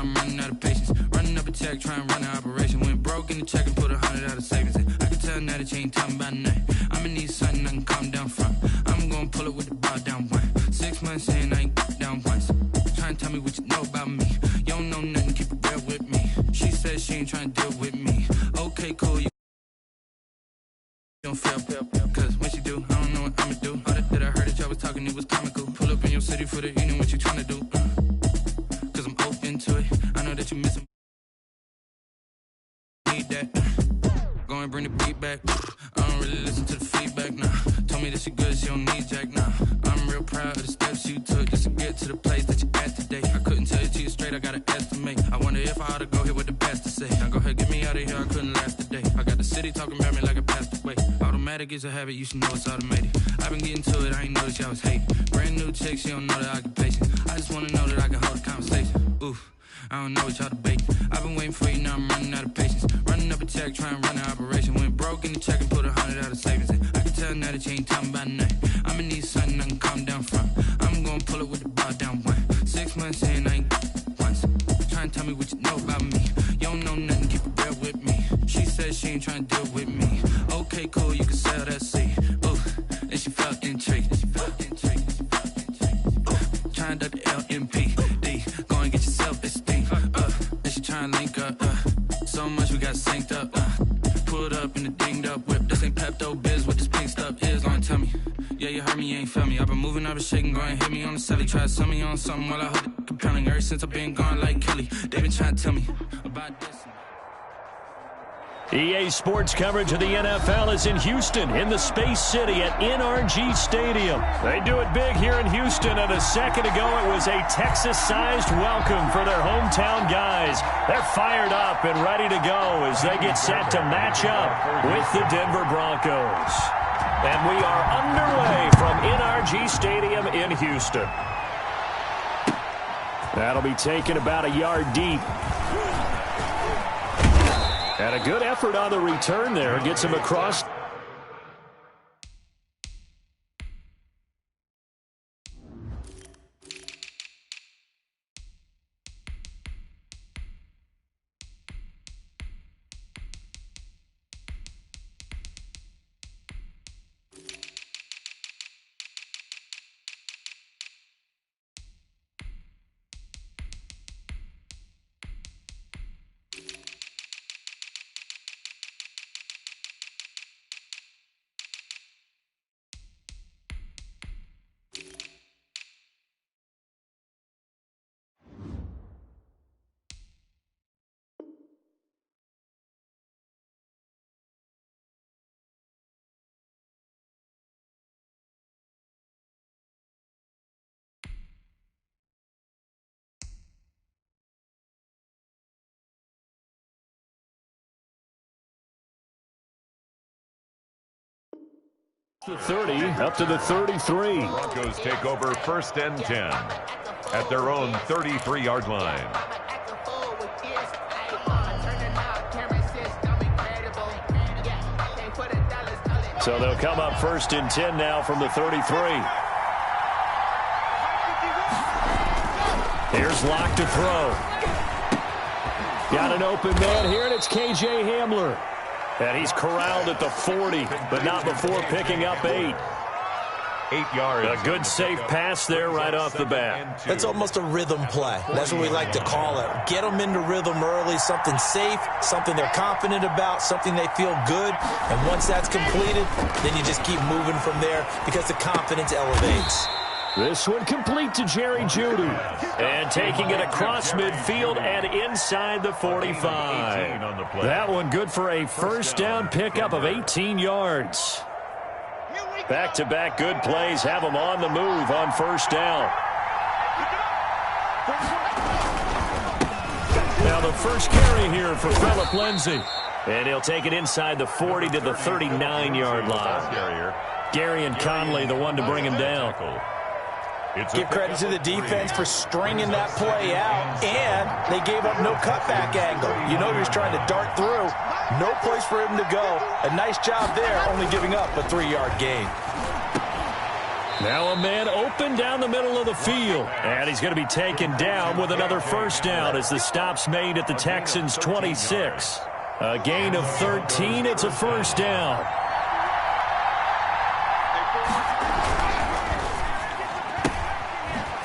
I'm running out of patience. Running up a check, trying to run an operation. Went broke in the check and put 100 out of savings in. I can tell now that you ain't talking about nothing. I'ma need something I can calm down from. I'm gonna pull it with the bar down one. 6 months in, I ain't down once. Trying to tell me what you know about me. You don't know nothing, keep it real with me. She said she ain't trying to deal with me. Okay, cool, you don't feel, cause when she do, I don't know what I'ma do. All that I heard that y'all was talking, it was comical. Pull up in your city for the evening, what you trying to do? Cause I'm open to it. I know that you missing. Need that. Go and bring the beat back. I don't really listen to the feedback, nah. Told me that she good, she don't need jack, nah. I'm real proud of the steps you took just to get to the place that you at today. I couldn't tell you to you straight, I gotta estimate. I wonder if I ought to go here with the best to say. Now go ahead, get me out of here, I couldn't last today. I got the city talking about me like I passed away. Automatic is a habit, you should know it's automated. I've been getting to it, I ain't noticed y'all was hating. Brand new chick, she don't know the occupation. I just wanna know that I can hold a conversation. Oof, I don't know what y'all debating. I've been waiting for you, now I'm running out of patience. Running up a check, trying to run an operation. Went broke in the check and put 100 out of savings in. I can tell now that you ain't talking about nothing. I'ma need something I can calm down from. I'm gonna pull it with the bar down one. 6 months in, I ain't once. Trying to tell me what you know about me. You don't know nothing, keep it real with me. She said she ain't trying to deal with me. Okay, cool, you can sell that seed. Ooh, and she felt intrigued. Trying to duck the LMPD. Go and get your self-esteem. And she trying to link up. So much we got synced up. Pulled up in the dinged up whip. This ain't Pepto-Biz, what this pink stuff is. Long tell me. Yeah, you heard me, you ain't felt me. I've been moving, I've been shaking, go and hit me on the celly. Try to sell me on something while I hold it compelling. Ever since I've been gone like Kelly, they been trying to tell me about this. EA Sports coverage of the NFL is in Houston, in the Space City at NRG Stadium. They do it big here in Houston, and a second ago it was a Texas-sized welcome for their hometown guys. They're fired up and ready to go as they get set to match up with the Denver Broncos. And we are underway from NRG Stadium in Houston. That'll be taken about a yard deep. And a good effort on the return there. Gets him across. The 30 up to the 33. Broncos take over 1st and 10 at their own 33-yard line. So they'll come up 1st and 10 now from the 33. Here's Locke to throw. Got an open man here, and it's K.J. Hamler. And he's corralled at the 40, but not before picking up 8. 8 yards. A good safe pass there right off the bat. That's almost a rhythm play. That's what we like to call it. Get them into rhythm early, something safe, something they're confident about, something they feel good. And once that's completed, then you just keep moving from there because the confidence elevates. This one complete to Jerry Jeudy. And taking it across midfield and inside the 45. That one good for a first down pickup of 18 yards. Back-to-back good plays have them on the move on first down. Now the first carry here for Phillip Lindsay. And he'll take it inside the 40 to the 39-yard line. Gary and Conley the one to bring him down. Give credit to the defense for stringing that play out, and they gave up no cutback angle. You know he was trying to dart through. No place for him to go. A nice job there, only giving up a 3-yard gain. Now a man open down the middle of the field. And he's going to be taken down with another first down as the stop's made at the Texans' 26. A gain of 13. It's a first down.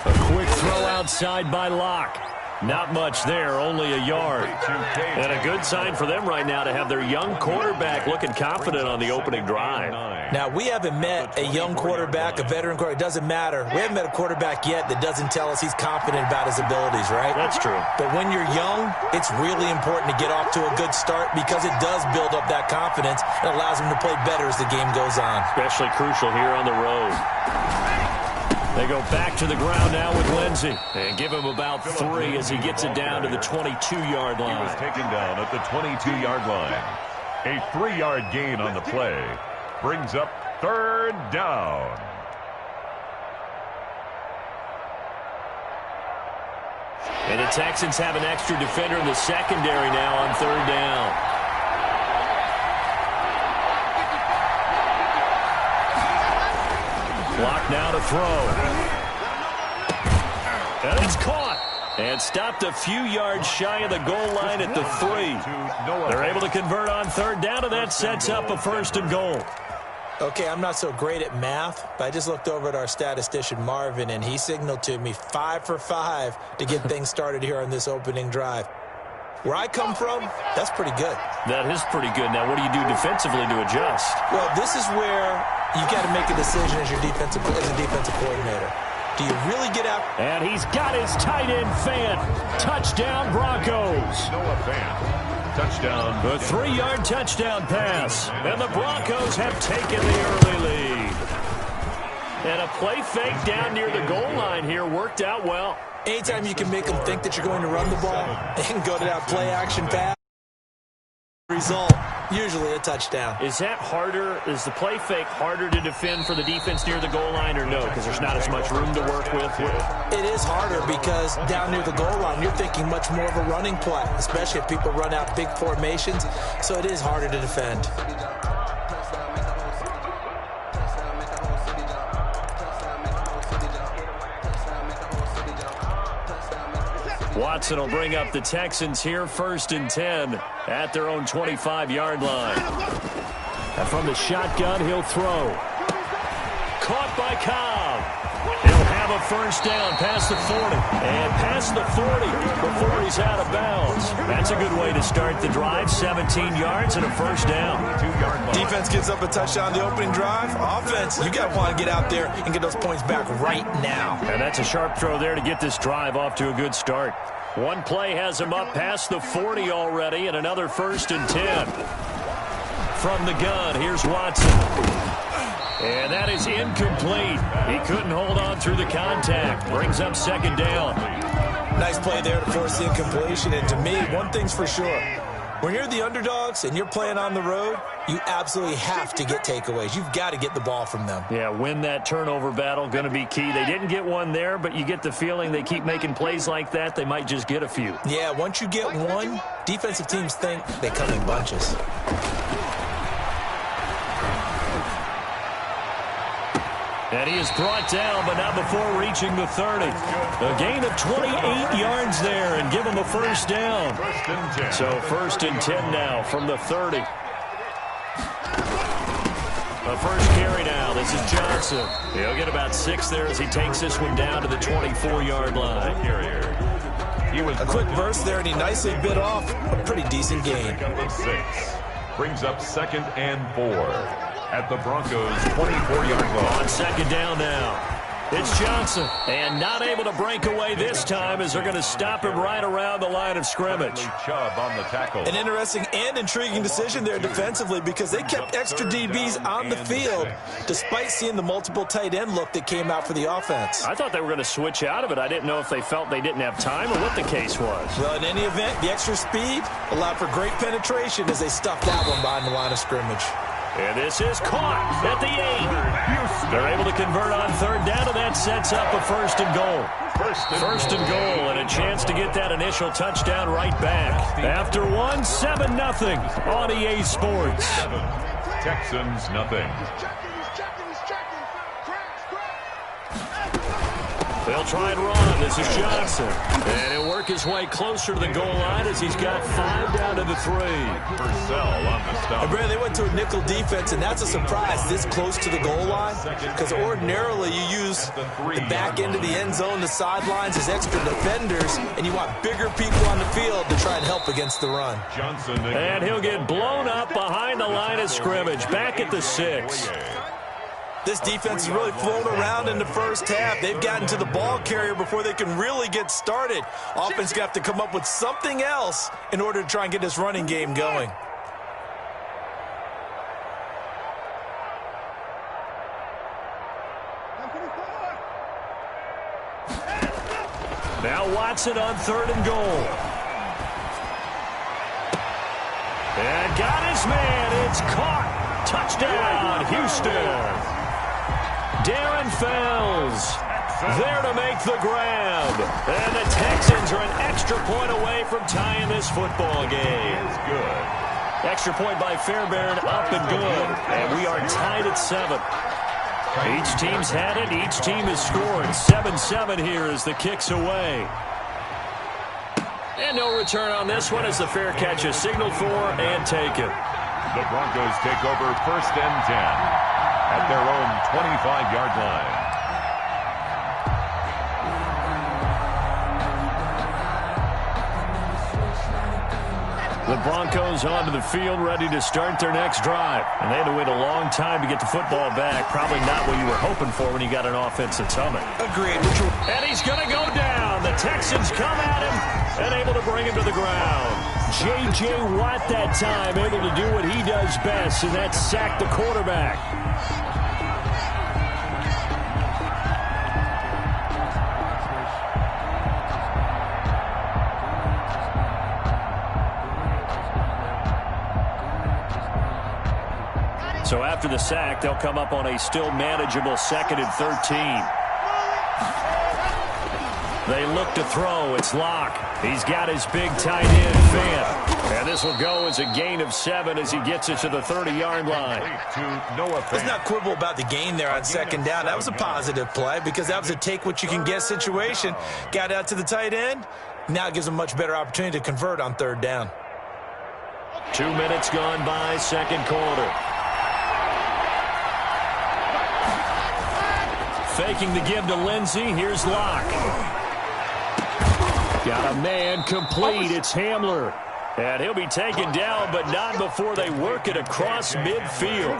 A quick throw outside by Locke. Not much there, only a yard. And a good sign for them right now to have their young quarterback looking confident on the opening drive. Now, we haven't met a young quarterback, a veteran quarterback. It doesn't matter. We haven't met a quarterback yet that doesn't tell us he's confident about his abilities, right? That's true. But when you're young, it's really important to get off to a good start because it does build up that confidence. It allows him to play better as the game goes on. Especially crucial here on the road. They go back to the ground now with Lindsey. And give him about 3 as he gets it down to the 22-yard line. He was taken down at the 22-yard line. A 3-yard gain on the play brings up third down. And the Texans have an extra defender in the secondary now on third down. Block now to throw. And it's caught. And stopped a few yards shy of the goal line at the 3. They're able to convert on third down, and that sets up a first and goal. Okay, I'm not so great at math, but I just looked over at our statistician, Marvin, and he signaled to me 5 for 5 to get things started here on this opening drive. Where I come from, that's pretty good. That is pretty good. Now, what do you do defensively to adjust? Well, this is where you got to make a decision as a defensive coordinator. Do you really get out? And he's got his tight end fan. Touchdown, Broncos. Noah Fant. Touchdown. The 3-yard touchdown pass. And the Broncos have taken the early lead. And a play fake down near the goal line here worked out well. Anytime you can make them think that you're going to run the ball and go to that play-action pass, result, usually a touchdown. Is that harder? Is the play fake harder to defend for the defense near the goal line or no? Because there's not as much room to work with? It is harder because down near the goal line, you're thinking much more of a running play, especially if people run out big formations. So it is harder to defend. Watson will bring up the Texans here, 1st and 10 at their own 25-yard line. And from the shotgun, he'll throw. Caught by Cobb. He'll have a first down past the 40. And past the 40 before he's out of bounds. That's a good way to start the drive. 17 yards and a first down. 2-yard line. Defense gives up a touchdown the opening drive. Offense, you got to want to get out there and get those points back right now. And that's a sharp throw there to get this drive off to a good start. One play has him up past the 40 already, and another 1st and 10. From the gun, here's Watson. And that is incomplete. He couldn't hold on through the contact. Brings up 2nd down. Nice play there to force the incompletion. And to me, one thing's for sure. When you're the underdogs and you're playing on the road, you absolutely have to get takeaways. You've got to get the ball from them. Yeah, win that turnover battle, going to be key. They didn't get one there, but you get the feeling they keep making plays like that, they might just get a few. Yeah, once you get one, defensive teams think they come in bunches. And he is brought down, but not before reaching the 30. A gain of 28 yards there and give him a first down. 1st and 10. So 1st and 10 now from the 30. A first carry now. This is Johnson. He'll get about 6 there as he takes this one down to the 24-yard line. He was a quick burst there, and he nicely bit off a pretty decent gain. 6 brings up 2nd and 4. At the Broncos' 24-yard line. On 2nd down now. It's Johnson. And not able to break away this time as they're going to stop him right around the line of scrimmage. Chubb on the tackle. An interesting and intriguing decision there defensively because they kept extra DBs on the field despite seeing the multiple tight end look that came out for the offense. I thought they were going to switch out of it. I didn't know if they felt they didn't have time or what the case was. Well, in any event, the extra speed allowed for great penetration as they stuffed that one behind the line of scrimmage. And this is caught at the 8. They're able to convert on third down, and that sets up a 1st and goal. First and goal, and a chance to get that initial touchdown right back. After 7-0 on EA Sports. Texans nothing. They'll try and run. This is Johnson. And he'll work his way closer to the goal line as he's got 5 down to the 3. Purcell on the stop. And Brad, they went to a nickel defense, and that's a surprise this close to the goal line, because ordinarily you use the back end of the end zone, the sidelines as extra defenders, and you want bigger people on the field to try and help against the run. Johnson And he'll get blown up behind the line of scrimmage, back at the 6. This defense has really flown around in the first half. They've gotten to the ball carrier before they can really get started. Offense got to come up with something else in order to try and get this running game going. Now Watson on 3rd and goal. And got his man. It's caught. Touchdown, Houston. Darren Fells there to make the grab. And the Texans are an extra point away from tying this football game. is good. Extra point by Fairbairn, up and good. And we are tied at 7. Each team's had it. Each team has scored. 7-7 here as the kick's away. And no return on this one as the fair catch is signaled for and taken. The Broncos take over 1st and 10 at their own 25-yard line. The Broncos onto the field, ready to start their next drive. And they had to wait a long time to get the football back. Probably not what you were hoping for when you got an offense that's humming. Agreed. And he's going to go down. The Texans come at him and able to bring him to the ground. J.J. Watt that time able to do what he does best, and that's sack the quarterback. So after the sack, they'll come up on a still manageable 2nd and 13. They look to throw. It's Locke. He's got his big tight end, Fant. And this will go as a gain of 7 as he gets it to the 30-yard line. Let's not quibble about the gain there on 2nd down. That was a positive play because that was a take-what-you-can-get situation. Got out to the tight end. Now it gives them a much better opportunity to convert on 3rd down. 2 minutes gone by, 2nd quarter. Faking the give to Lindsey. Here's Locke. Got a man complete. It's Hamler. And he'll be taken down, but not before they work it across midfield.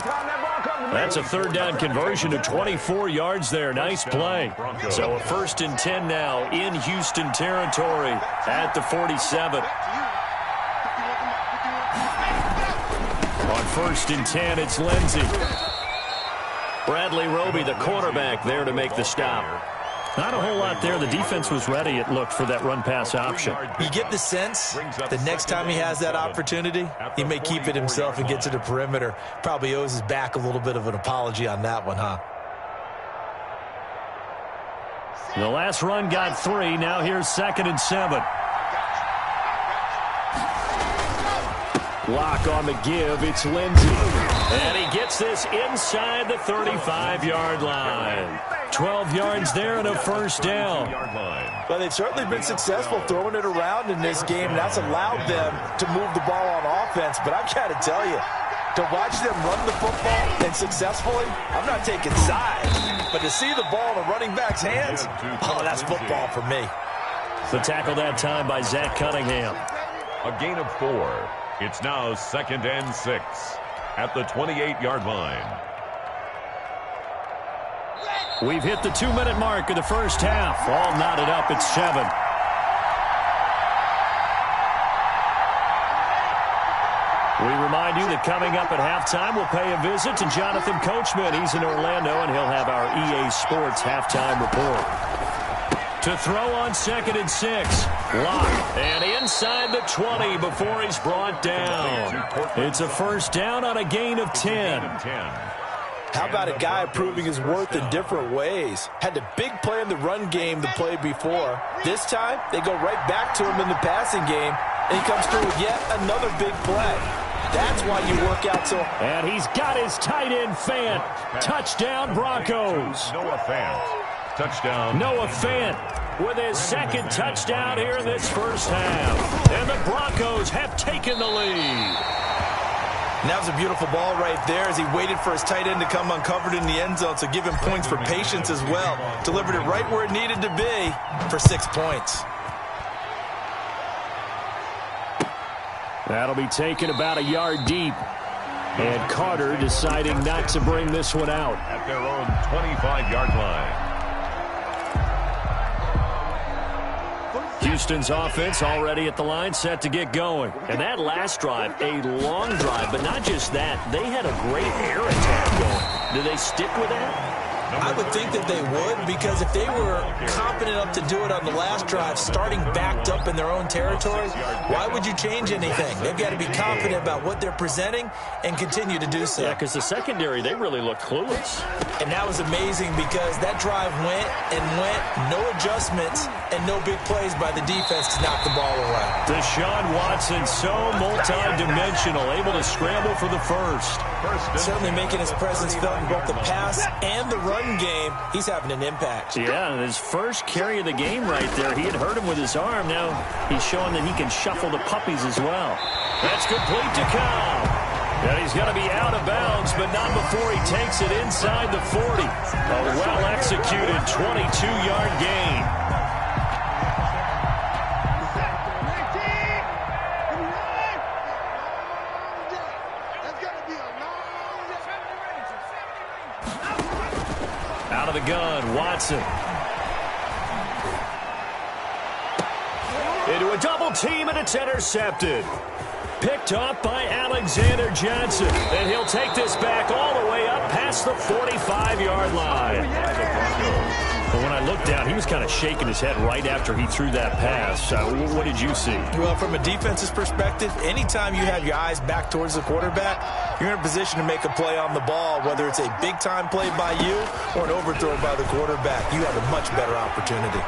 That's a 3rd down conversion of 24 yards there. Nice play. So a 1st and 10 now in Houston territory at the 47. On 1st and 10, it's Lindsey. Bradley Roby, the quarterback, there to make the stop. Not a whole lot there. The defense was ready, it looked, for that run-pass option. You get the sense the next time he has that opportunity, he may keep it himself and get to the perimeter. Probably owes his back a little bit of an apology on that one, huh? The last run got 3. Now here's 2nd and 7. Lock on the give. It's Lindsey. And he gets this inside the 35-yard line. 12 yards there and a 1st down. Well, they've certainly been successful throwing it around in this game, and that's allowed them to move the ball on offense. But I've got to tell you, to watch them run the football and successfully, I'm not taking sides. But to see the ball in a running back's hands, oh, that's football for me. The tackle that time by Zach Cunningham. A gain of 4. It's now 2nd and 6 at the 28-yard line. We've hit the 2-minute mark of the first half. All knotted up at 7. We remind you that coming up at halftime, we'll pay a visit to Jonathan Coachman. He's in Orlando, and he'll have our EA Sports halftime report. To throw on 2nd and 6. Lock. And inside the 20 before he's brought down. It's a 1st down on a gain of 10. How about a guy proving his worth in different ways? Had the big play in the run game the play before. This time, they go right back to him in the passing game, and he comes through with yet another big play. That's why you work out so. And he's got his tight end, Fant. Touchdown, Broncos. Noah Fant. Touchdown. Noah Fant with his second touchdown here in this first half. And the Broncos have taken the lead. And that was a beautiful ball right there as he waited for his tight end to come uncovered in the end zone, so give him points for patience as well. Delivered it right where it needed to be for 6 points. That'll be taken about a yard deep. And Carter deciding not to bring this one out. At their own 25-yard line. Houston's offense already at the line, set to get going. And that last drive, a long drive, but not just that. They had a great air attack going. Do they stick with that? I would think that they would, because if they were confident enough to do it on the last drive, starting backed up in their own territory, why would you change anything? They've got to be confident about what they're presenting and continue to do so. Yeah, because the secondary, they really looked clueless. And that was amazing because that drive went and went, no adjustments, and no big plays by the defense to knock the ball away. Deshaun Watson, so multi-dimensional, able to scramble for the first. Certainly making his presence felt in both the pass and the run game. He's having an impact. Yeah, his first carry of the game right there. He had hurt him with his arm. Now he's showing that he can shuffle the puppies as well. That's complete to Cobb. And he's going to be out of bounds, but not before he takes it inside the 40. A well-executed 22-yard gain. Out of the gun, Watson. Into a double team, and it's intercepted. Picked off by Alexander Johnson. And he'll take this back all the way up past the 45-yard line. But when I looked down, he was kind of shaking his head right after he threw that pass. What did you see? Well, from a defense's perspective, anytime you have your eyes back towards the quarterback, you're in a position to make a play on the ball, whether it's a big-time play by you or an overthrow by the quarterback. You have a much better opportunity.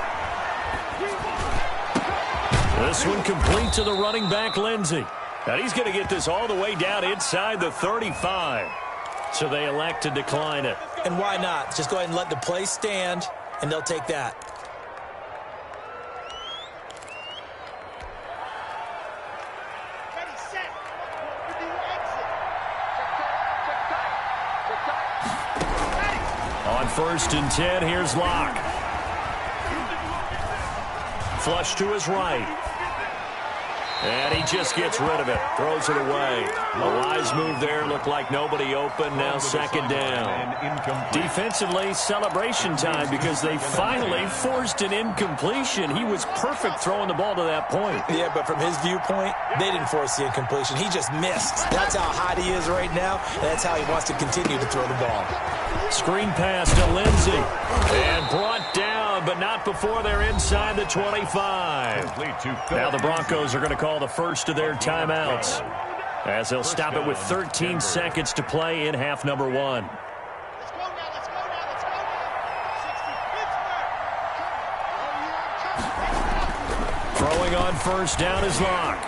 This one complete to the running back, Lindsey. And he's going to get this all the way down inside the 35. So they elect to decline it. And why not? Just go ahead and let the play stand, and they'll take that. On 1st and 10, here's Locke. Flush to his right. And he just gets rid of it. Throws it away. A wise move there. Looked like nobody open. Now 2nd down. Defensively, celebration time because they finally forced an incompletion. He was perfect throwing the ball to that point. Yeah, but from his viewpoint, they didn't force the incompletion. He just missed. That's how hot he is right now, and that's how he wants to continue to throw the ball. Screen pass to Lindsey. And brought down, but not before they're inside the 25. Now the Broncos are going to call the first of their timeouts, as they'll stop it with 13 seconds to play in half number 1. Throwing on 1st down is Locke.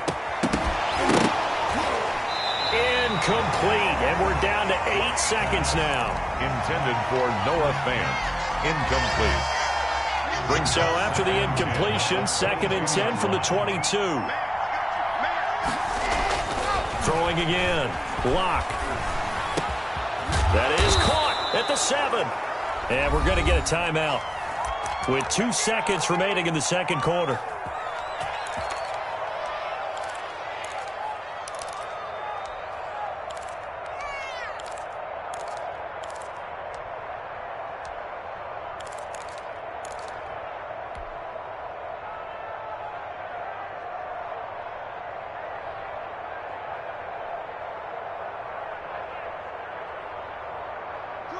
Incomplete, and we're down to 8 seconds now. Intended for Noah Fant. Incomplete. So after the incompletion, 2nd and 10 from the 22. Throwing again. Locke. That is caught at the 7. And we're going to get a timeout with 2 seconds remaining in the 2nd quarter.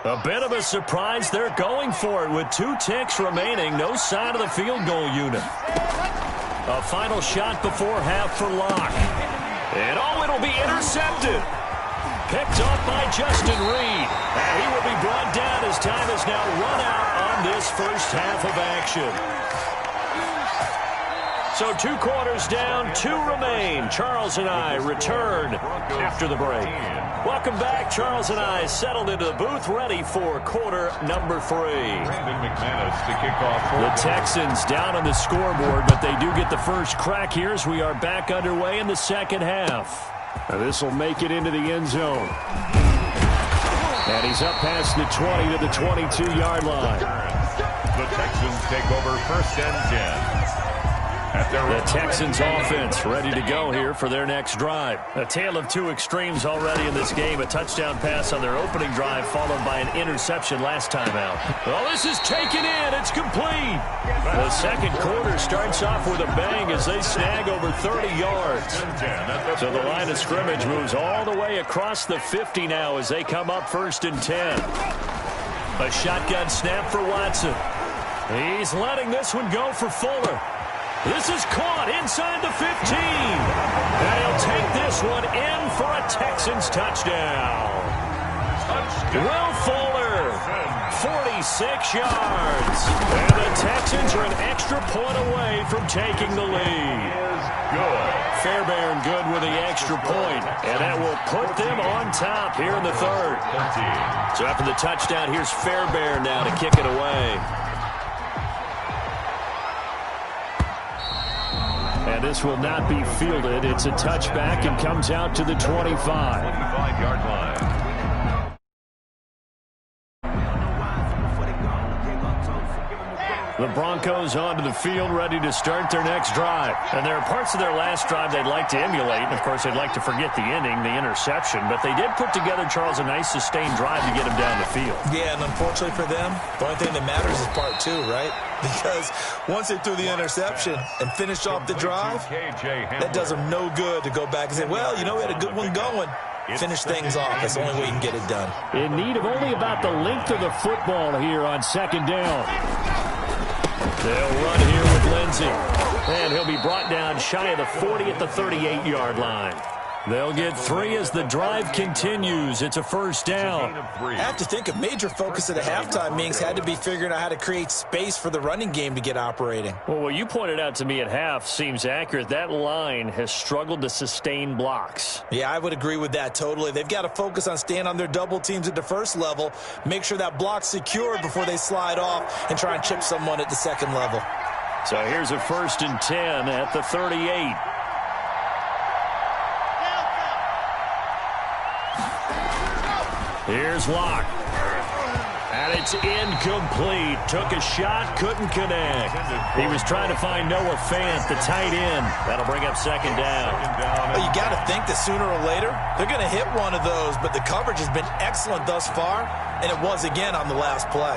A bit of a surprise. They're going for it with 2 ticks remaining. No sign of the field goal unit. A final shot before half for Locke. And it'll be intercepted. Picked off by Justin Reed. And he will be brought down as time has now run out on this first half of action. So 2 quarters down, 2 remain. Charles and I return after the break. Welcome back. Charles and I settled into the booth, ready for quarter number 3. Brandon McManus to kick off. The Texans down on the scoreboard, but they do get the first crack here as we are back underway in the second half. Now this will make it into the end zone. And he's up past the 20 to the 22-yard line. The Texans take over 1st and 10. The Texans offense ready to go here for their next drive. A tale of 2 extremes already in this game. A touchdown pass on their opening drive followed by an interception last time out. Well, this is taken in. It's complete. The second quarter starts off with a bang as they snag over 30 yards. So the line of scrimmage moves all the way across the 50 now as they come up 1st and 10. A shotgun snap for Watson. He's letting this one go for Fuller. This is caught inside the 15. And he'll take this one in for a Texans touchdown. Will Fuller, 46 yards. And the Texans are an extra point away from taking the lead. Fairbairn good with the extra point, and that will put them on top here in the 3rd. So after the touchdown, here's Fairbairn now to kick it away. And this will not be fielded. It's a touchback and comes out to the 25. 25-yard line. The Broncos onto the field, ready to start their next drive. And there are parts of their last drive they'd like to emulate. And, of course, they'd like to forget the inning, the interception. But they did put together, Charles, a nice sustained drive to get them down the field. Yeah, and unfortunately for them, the only thing that matters is part 2, right? Because once they threw the interception and finished off the drive, that does them no good to go back and say, well, you know, we had a good one going. Finish things off. That's the only way you can get it done. In need of only about the length of the football here on 2nd down. They'll run here with Lindsey. And he'll be brought down shy of the 40 at the 38-yard line. They'll get 3 as the drive continues. It's a 1st down. I have to think a major focus of the halftime meetings had to be figuring out how to create space for the running game to get operating. Well, what you pointed out to me at half seems accurate. That line has struggled to sustain blocks. Yeah, I would agree with that totally. They've got to focus on staying on their double teams at the 1st level, make sure that block's secure before they slide off and try and chip someone at the 2nd level. So here's a 1st and 10 at the 38. Here's Locke. And it's incomplete. Took a shot, couldn't connect. He was trying to find Noah Fant, the tight end. That'll bring up 2nd down. Well, you got to think that sooner or later, they're going to hit one of those, but the coverage has been excellent thus far, and it was again on the last play.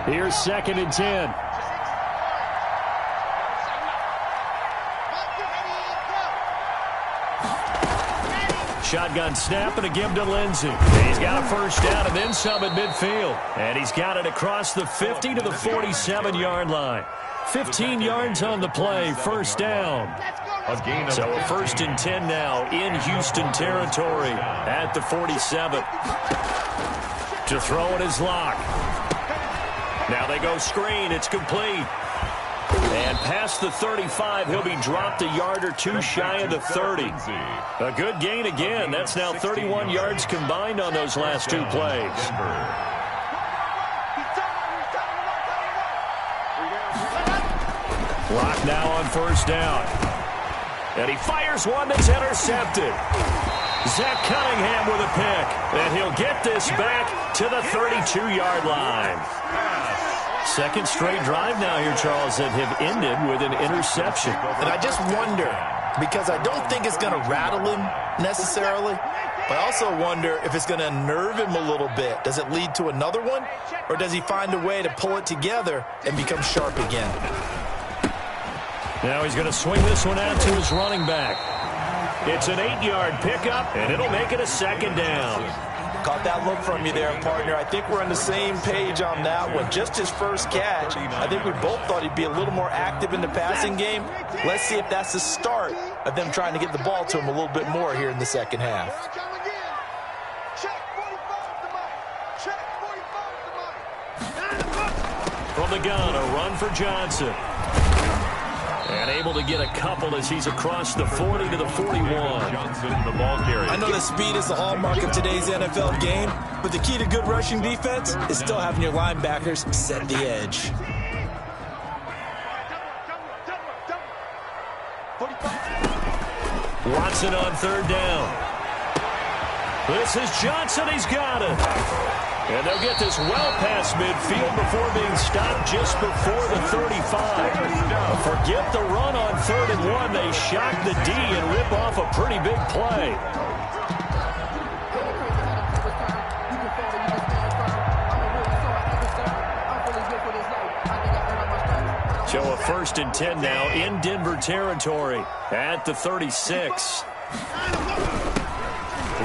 Here's 2nd and 10. Shotgun snap and a give to Lindsey. He's got a 1st down and then some at midfield. And he's got it across the 50 to the 47-yard line. 15 yards on the play, 1st down. So a 1st and 10 now in Houston territory at the 47. To throw it is Locke. Now they go screen. It's complete. And past the 35, he'll be dropped a yard or 2 shy of the 30. A good gain again. That's now 31 yards combined on those last 2 plays. Clock now on 1st down. And he fires one that's intercepted. Zach Cunningham with a pick. And he'll get this back to the 32-yard line. 2nd straight drive now here, Charles, that have ended with an interception. And I just wonder, because I don't think it's going to rattle him necessarily, but I also wonder if it's going to unnerve him a little bit. Does it lead to another one, or does he find a way to pull it together and become sharp again? Now he's going to swing this one out to his running back. It's an 8-yard pickup, and it'll make it a 2nd down. Caught that look from you there, partner. I think we're on the same page on that one. Just his first catch. I think we both thought he'd be a little more active in the passing game. Let's see if that's the start of them trying to get the ball to him a little bit more here in the second half. From the gun, a run for Johnson. And able to get a couple as he's across the 40 to the 41. Johnson, the ball carrier. I know that speed is the hallmark of today's NFL game, but the key to good rushing defense is still having your linebackers set the edge. Watson on third down. This is Johnson. He's got it. And they'll get this well past midfield before being stopped just before the 35. Forget the run on 3rd and 1. They shock the D and rip off a pretty big play. So a 1st and 10 now in Denver territory at the 36.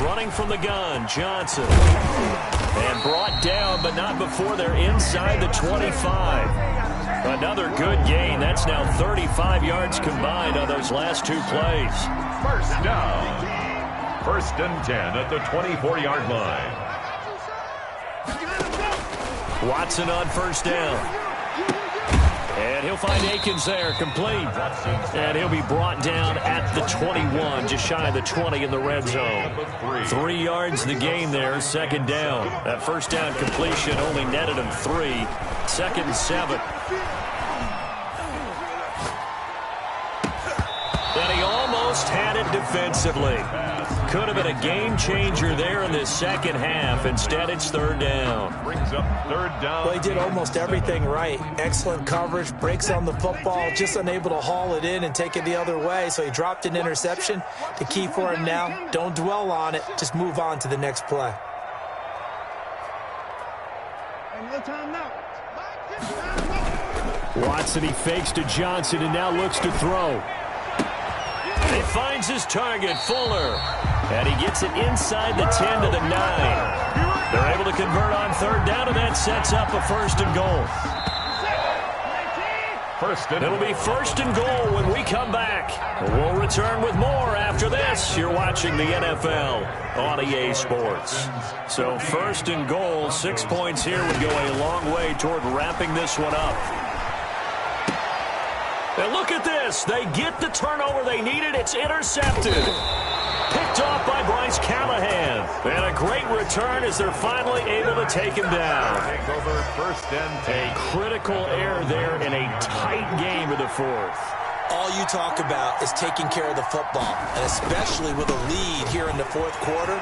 Running from the gun, Johnson. And brought down, but not before they're inside the 25. Another good gain. That's now 35 yards combined on those last 2 plays. First down. 1st and 10 at the 24-yard line. Watson on 1st down. And he'll find Akins there, complete. And he'll be brought down at the 21, just shy of the 20 in the red zone. 3 yards the gain there, 2nd down. That 1st down completion only netted him 3. 2nd and 7. And he almost had it defensively. Could have been a game changer there in this 2nd half. Instead, it's 3rd down. Brings up 3rd down. Well, he did almost everything right. Excellent coverage, breaks on the football, just unable to haul it in and take it the other way. So he dropped an interception. The key for him now, don't dwell on it. Just move on to the next play. Watson, he fakes to Johnson and now looks to throw. He finds his target, Fuller. And he gets it inside the 10 to the 9. They're able to convert on 3rd down, and that sets up a 1st and goal. It'll be 1st and goal when we come back. We'll return with more after this. You're watching the NFL on EA Sports. So 1st and goal, 6 points here would go a long way toward wrapping this one up. And look at this. They get the turnover they needed. It's intercepted. Picked off by Bryce Callahan. And a great return as they're finally able to take him down. Over 1st and 10. A critical error there in a tight game of the 4th. All you talk about is taking care of the football, and especially with a lead here in the 4th quarter,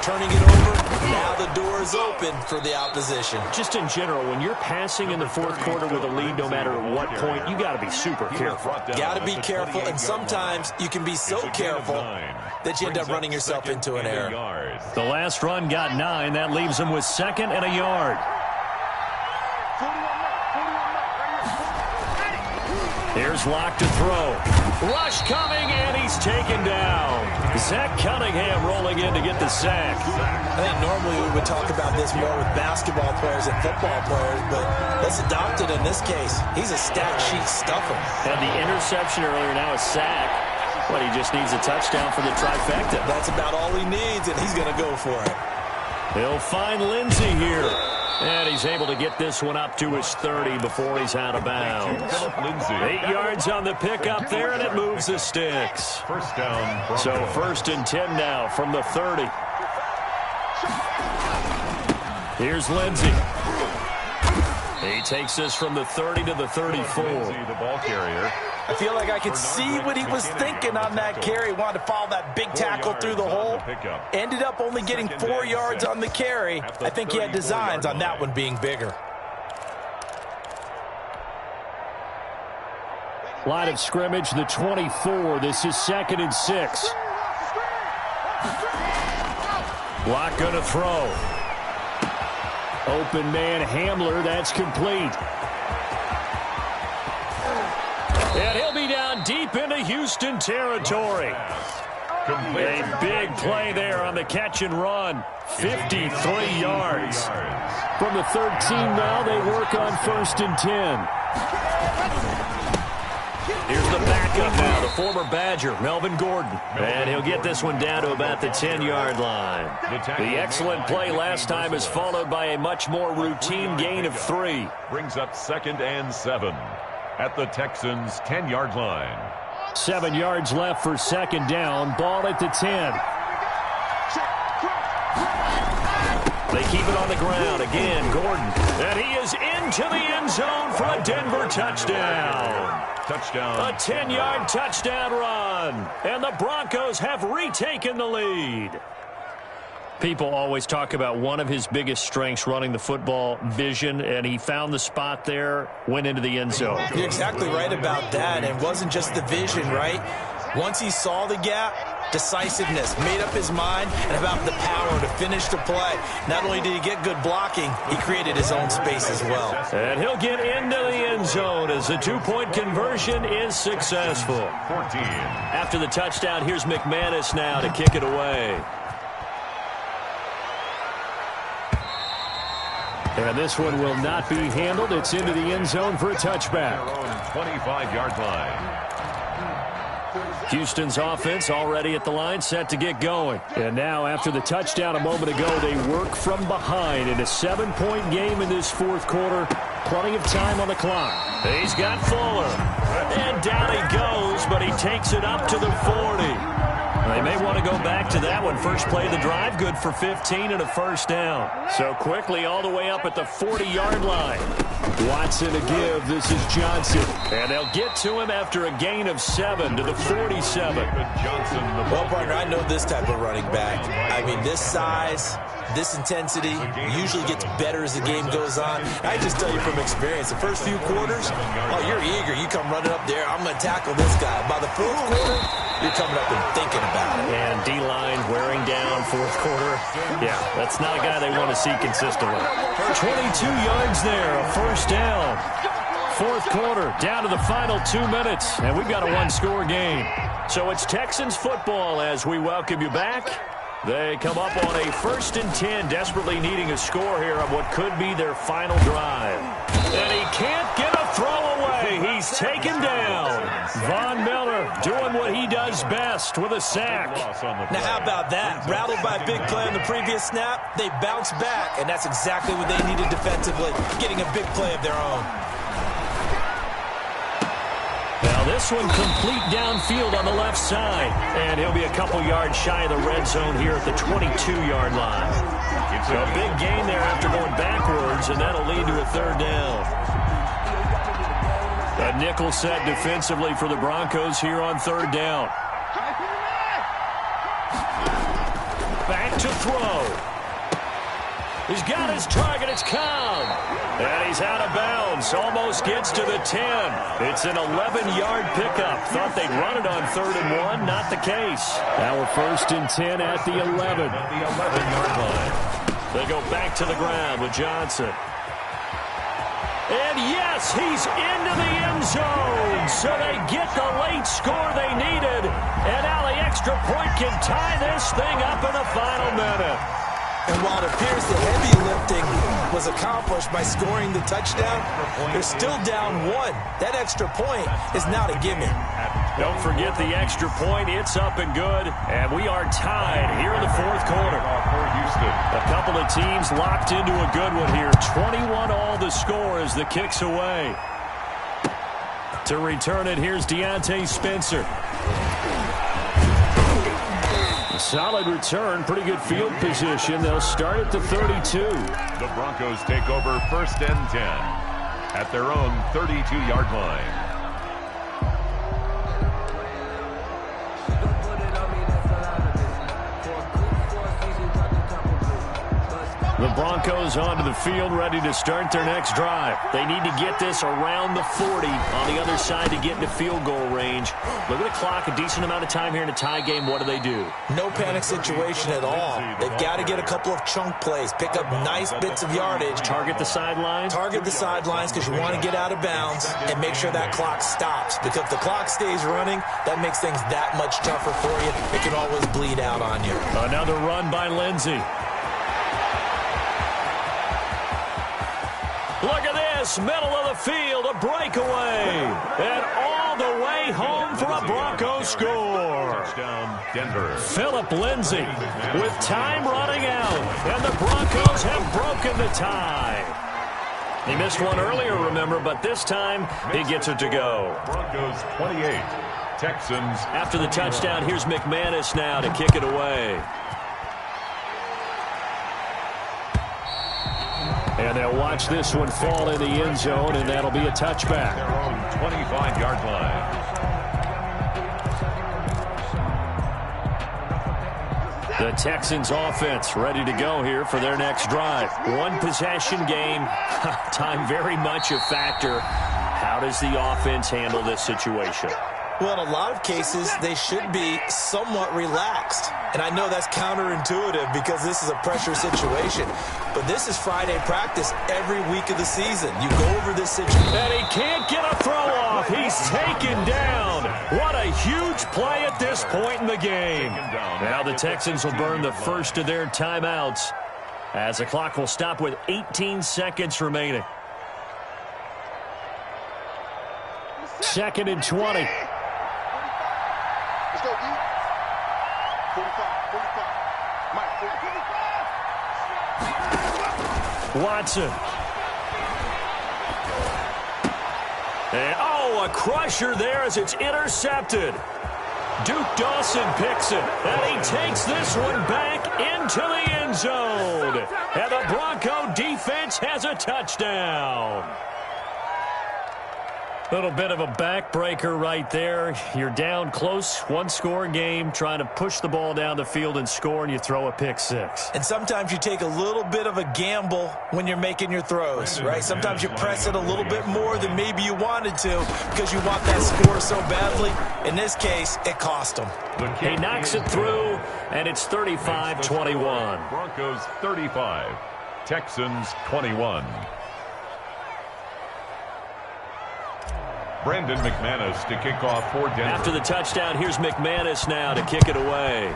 turning it over, now the door is open for the opposition. Just in general, when you're passing in the 4th quarter with a lead, no matter at what point, you got to be super careful. Got to be careful, and sometimes you can be so careful that you end up running yourself into an error. The last run got 9. That leaves him with 2nd and a yard. Here's Locke to throw. Rush coming, and he's taken down. Zach Cunningham rolling in to get the sack. I think normally we would talk about this more with basketball players and football players, but let's adopt it in this case. He's a stat sheet stuffer. And the interception earlier, now a sack. But he just needs a touchdown for the trifecta. That's about all he needs, and he's going to go for it. He'll find Lindsey here. And he's able to get this one up to his 30 before he's out of bounds. 8 yards on the pickup there, and it moves the sticks. 1st down. So 1st and 10 now from the 30. Here's Lindsey. He takes this from the 30 to the 34. The ball carrier. I feel like I could see what he was thinking on that carry. Wanted to follow that big tackle through the hole. Ended up only getting 4 yards on the carry. I think he had designs on that one being bigger. Line of scrimmage, the 24. This is 2nd and 6. Locke going to throw. Open man Hamler, that's complete. And he'll be down deep into Houston territory. A big play there on the catch and run. 53 yards. From the 13 now, they work on 1st and 10. Here's the backup now, the former Badger, Melvin Gordon. And he'll get this one down to about the 10-yard line. The excellent play last time is followed by a much more routine gain of 3. Brings up 2nd and 7. at the Texans' 10-yard line. 7 yards left for second down. Ball at the 10. They keep it on the ground. Again, Gordon. And he is into the end zone for a Denver touchdown. Touchdown. A 10-yard touchdown run. And the Broncos have retaken the lead. People always talk about one of his biggest strengths running the football, vision, and he found the spot there, went into the end zone. You're exactly right about that. And it wasn't just the vision, right? Once he saw the gap, decisiveness, made up his mind, and about the power to finish the play. Not only did he get good blocking, he created his own space as well. And he'll get into the end zone as the two-point conversion is successful. 14. After the touchdown, here's McManus now to kick it away. And this one will not be handled. It's into the end zone for a touchback. 25-yard line. Houston's offense already at the line, set to get going. And now, after the touchdown a moment ago, they work from behind in a 7-point game in this fourth quarter. Plenty of time on the clock. He's got Fuller. And down he goes, but he takes it up to the 40. They may want to go back to that one. First play of the drive, good for 15 and a first down. So quickly all the way up at the 40-yard line. Watson to give. This is Johnson. And they'll get to him after a gain of 7 to the 47. Well, partner, I know this type of running back. I mean, this size, this intensity usually gets better as the game goes on. I just tell you from experience, the first few quarters, oh, you're eager. You come running up there, I'm going to tackle this guy. By the fourth quarter, you're coming up and thinking about it. And D-line wearing down fourth quarter. Yeah, that's not a guy they want to see consistently. 22 yards there, a first down. Fourth quarter, down to the final 2 minutes, and we've got a one-score game. So it's Texans football as we welcome you back. They come up on a 1st and 10, desperately needing a score here on what could be their final drive. And he can't get a throw away. He's taken down. Von Miller doing what he does best with a sack. Now, how about that? Rattled by a big play on the previous snap, they bounce back, and that's exactly what they needed defensively, getting a big play of their own. Now this one complete downfield on the left side. And he'll be a couple yards shy of the red zone here at the 22-yard line. It's a big gain there after going backwards, and that'll lead to a third down. A nickel set defensively for the Broncos here on third down. Back to throw. He's got his target. It's Cobb. And he's out of bounds. Almost gets to the 10. It's an 11-yard pickup. Thought they'd run it on 3rd and 1. Not the case. Now a 1st and 10 at the 11. The 11-yard line. They go back to the ground with Johnson. And yes, he's into the end zone. So they get the late score they needed. And now the extra point can tie this thing up in the final minute. And while it appears the heavy lifting was accomplished by scoring the touchdown, they're still down 1. That extra point is not a gimme. Don't forget the extra point. It's up and good. And we are tied here in the fourth quarter. A couple of teams locked into a good one here. 21 all the score as the kick's away. To return it, here's Deontay Spencer. Solid return, pretty good field position. They'll start at the 32. The Broncos take over 1st and 10 at their own 32-yard line. The Broncos onto the field, ready to start their next drive. They need to get this around the 40 on the other side to get into field goal range. Look at the clock, a decent amount of time here in a tie game. What do? No panic situation at all. They've got to get a couple of chunk plays, pick up nice bits of yardage. Target the sidelines? Target the sidelines because you want to get out of bounds and make sure that clock stops. Because if the clock stays running, that makes things that much tougher for you. It can always bleed out on you. Another run by Lindsey. Look at this, middle of the field, a breakaway. And all the way home for a Broncos score. Touchdown, Denver. Philip Lindsay with time running out. And the Broncos have broken the tie. He missed one earlier, remember, but this time he gets it to go. Broncos 28, Texans. After the touchdown, here's McManus now to kick it away. And they'll watch this one fall in the end zone, and that'll be a touchback. Their own 25-yard line. The Texans offense ready to go here for their next drive. One possession game. Time very much a factor. How does the offense handle this situation? Well, in a lot of cases, they should be somewhat relaxed. And I know that's counterintuitive because this is a pressure situation. But this is Friday practice every week of the season. You go over this situation. And he can't get a throw off. He's taken down. What a huge play at this point in the game. Now the Texans will burn the first of their timeouts as the clock will stop with 18 seconds remaining. 2nd and 20. Let's go, D. 45, 45. Mike, 45. Watson. And, oh, a crusher there as it's intercepted. Duke Dawson picks it, and he takes this one back into the end zone. And the Bronco defense has a touchdown. Little bit of a backbreaker right there. You're down close, one-score game, trying to push the ball down the field and score, and you throw a pick six. And sometimes you take a little bit of a gamble when you're making your throws, right? Sometimes you press it a little bit more than maybe you wanted to because you want that score so badly. In this case, it cost him. He knocks it through, and it's 35-21. Broncos 35, Texans 21. Brandon McManus to kick off for Denver. After the touchdown, here's McManus now to kick it away.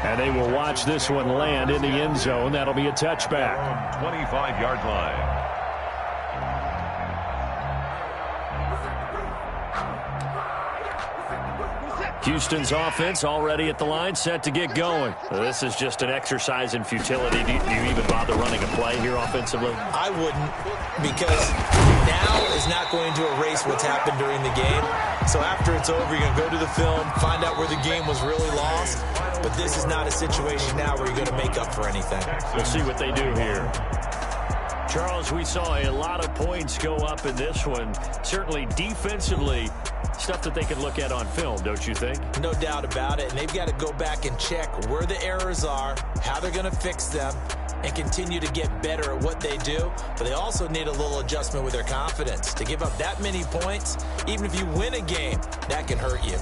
And they will watch this one land in the end zone. That'll be a touchback. 25-yard line. Houston's offense already at the line, set to get going. This is just an exercise in futility. Do you even bother running a play here offensively? I wouldn't, because now is not going to erase what's happened during the game. So after it's over, you're going to go to the film, find out where the game was really lost. But this is not a situation now where you're going to make up for anything. We'll see what they do here. Charles, we saw a lot of points go up in this one. Certainly defensively, stuff that they can look at on film, don't you think? No doubt about it. And they've got to go back and check where the errors are, how they're going to fix them, and continue to get better at what they do. But they also need a little adjustment with their confidence. To give up that many points, even if you win a game, that can hurt you.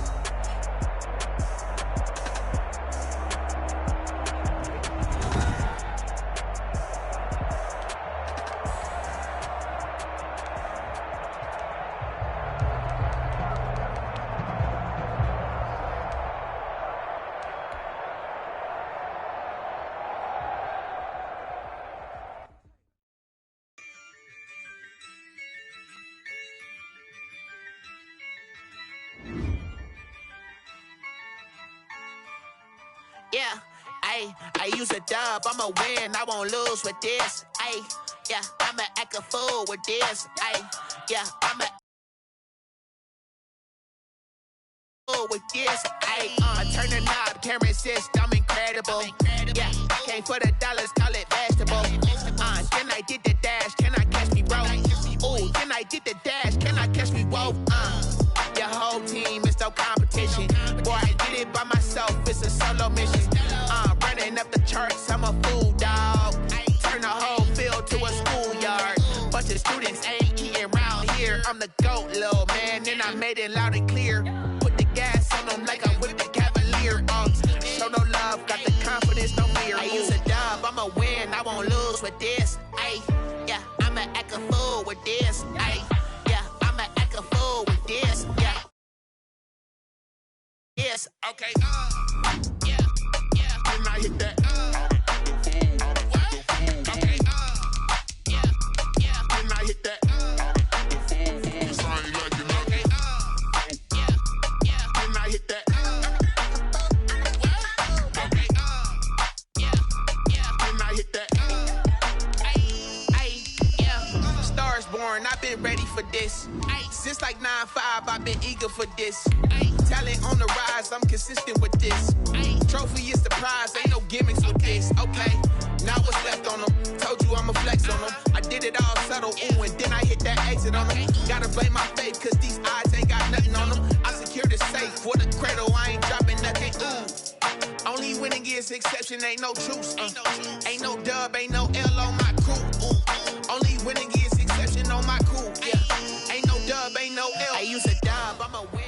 Yeah, I use a dub, I'ma win, I won't lose with this. Yeah, I'ma act a fool with this. Yeah, I'ma fool with this. I turn the knob, camera assist, I'm incredible. Yeah, came for the dollars, call it vegetable. Then I did the dash, can I catch me, bro? Ooh, then I did the dash, can I catch me, whoa? Your whole team is no competition. Boy, I did it by myself, it's a solo mission. Running up the charts, I'm a fool, dog. Turn the whole field to a schoolyard. Bunch of students ain't eating round here. I'm the GOAT, little man, and I made it loud and clear. Put the gas on them like I'm with the Cavalier. Show no love, got the confidence, no fear. I use a dub, I'ma win, I won't lose with this. Yeah, I'ma act a fool with this. Yeah, I'ma act a fool with this. Yeah. Yes, okay. Yeah, can I hit that? Okay. Yeah, can I hit that? Sorry, like you know. Okay. Yeah, can I hit that? Okay. Yeah, like 9-5, I've been eager for this. Talent on the rise, I'm consistent with this. Trophy is the prize, ain't no gimmicks with this. Okay, now what's left on them? Told you I'ma flex on them. I did it all subtle, ooh, and then I hit that exit on them. Gotta blame my faith, cause these eyes ain't got nothing on them. I secured the safe for the cradle, I ain't dropping nothing, ooh. Only winning is exception, ain't no truce. Ain't no dub, ain't no L on my crew. Ooh. Only winning is exception on my crew. Yeah. Ain't no dub, ain't no L. I use a dub, I'm a win.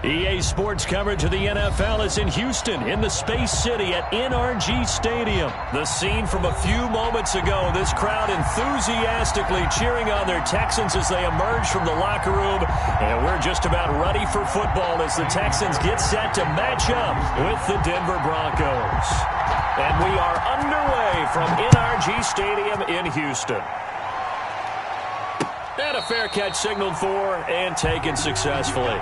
EA Sports coverage of the NFL is in Houston in the Space City at NRG Stadium. The scene from a few moments ago, this crowd enthusiastically cheering on their Texans as they emerge from the locker room. And we're just about ready for football as the Texans get set to match up with the Denver Broncos. And we are underway from NRG Stadium in Houston. And a fair catch signaled for and taken successfully.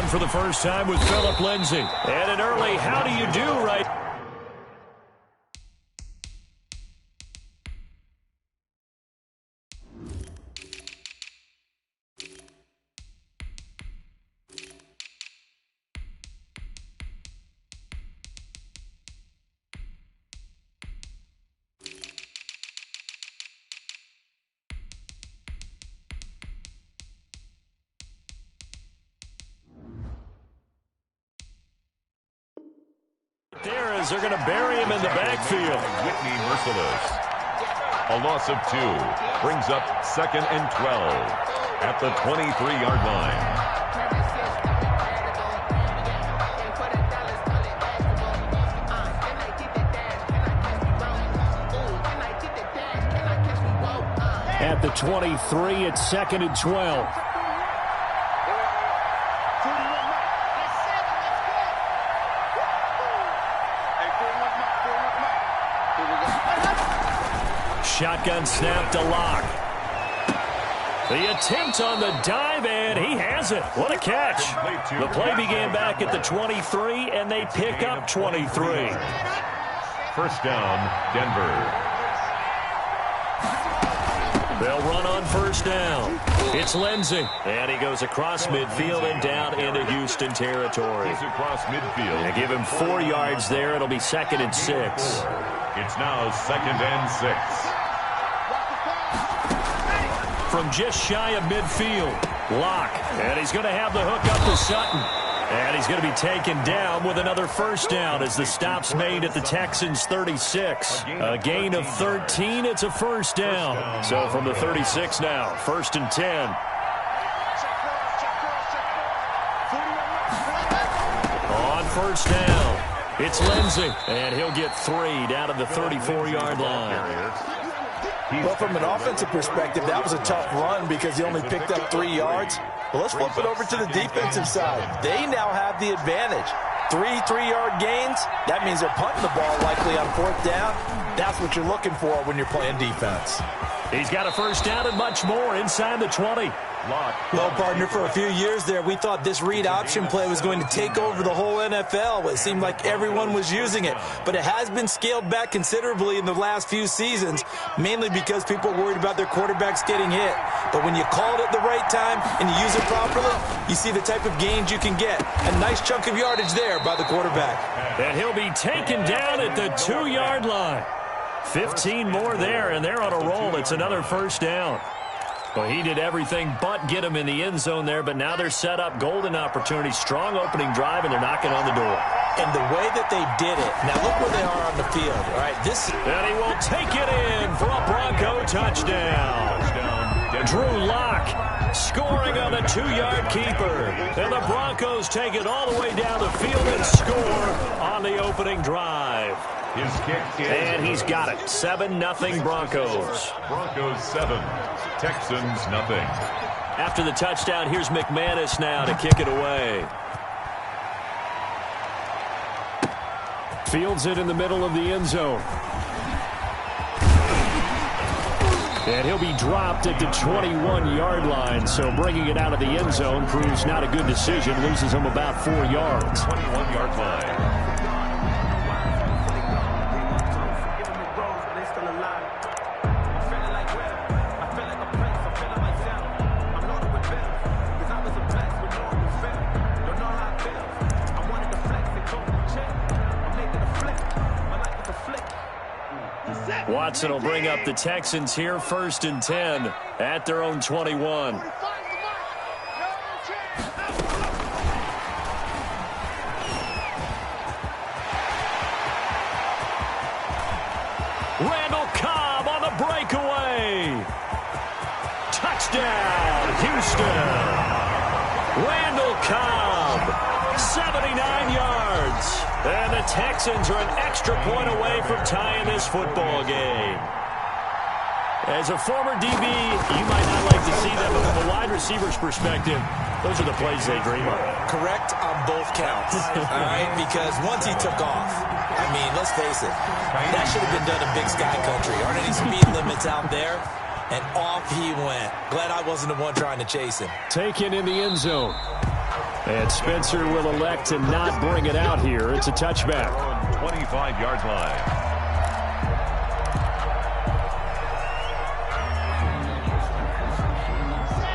For the first time with Phillip Lindsay. And an early how do you do right. There as they're going to bury him in the backfield. Whitney Merciless. A loss of 2 brings up 2nd and 12 at the 23-yard line. At the 23, it's 2nd and 12. Shotgun snap to Locke. The attempt on the dive, and he has it. What a catch. The play began back at the 23, and they pick up 23. First down, Denver. They'll run on first down. It's Lindsay, and he goes across midfield and down into Houston territory. He's across midfield. They give him 4 yards there. It'll be 2nd and 6. It's now 2nd and 6. From just shy of midfield, Locke, and he's going to have the hook up to Sutton. And he's going to be taken down with another first down as the stop's made at the Texans' 36. A gain of 13, it's a first down. So from the 36 now, 1st and 10. On first down, it's Lindsay, and he'll get 3 down to the 34-yard line. Well, from an offensive perspective, that was a tough run because he only picked up 3 yards. Well, let's flip it over to the defensive side. They now have the advantage. 3 3-yard gains, that means they're punting the ball likely on 4th down. That's what you're looking for when you're playing defense. He's got a first down and much more inside the 20. Well, partner, for a few years there, we thought this read option play was going to take over the whole NFL. It seemed like everyone was using it, but it has been scaled back considerably in the last few seasons, mainly because people are worried about their quarterbacks getting hit. But when you call it at the right time and you use it properly, you see the type of gains you can get. A nice chunk of yardage there by the quarterback. And he'll be taken down at the 2-yard line. 15 more there, and they're on a roll. It's another first down. Well, he did everything but get him in the end zone there, but now they're set up golden opportunity, strong opening drive, and they're knocking on the door. And the way that they did it, now look where they are on the field. All right, and he will take it in for a Bronco touchdown. Drew Locke scoring on the 2-yard keeper. And the Broncos take it all the way down the field and score on the opening drive. His kick is and he's got it. 7-0 Broncos. Broncos 7, Texans nothing. After the touchdown, here's McManus now to kick it away. Fields it in the middle of the end zone. And he'll be dropped at the 21-yard line. So bringing it out of the end zone proves not a good decision. Loses him about 4 yards. 21-yard line. Watson will bring up the Texans here, 1st and 10 at their own 21. Randall Cobb on the breakaway. Touchdown, Houston. Randall Cobb, 79 yards. And the Texans are an extra point away from tying this football game. As a former DB, you might not like to see that, but from a wide receiver's perspective, those are the plays they dream of. Correct on both counts, all right? Because once he took off, I mean, let's face it, that should have been done in Big Sky Country. Aren't any speed limits out there? And off he went. Glad I wasn't the one trying to chase him. Taken in the end zone. And Spencer will elect to not bring it out here. It's a touchback. 25-yard line.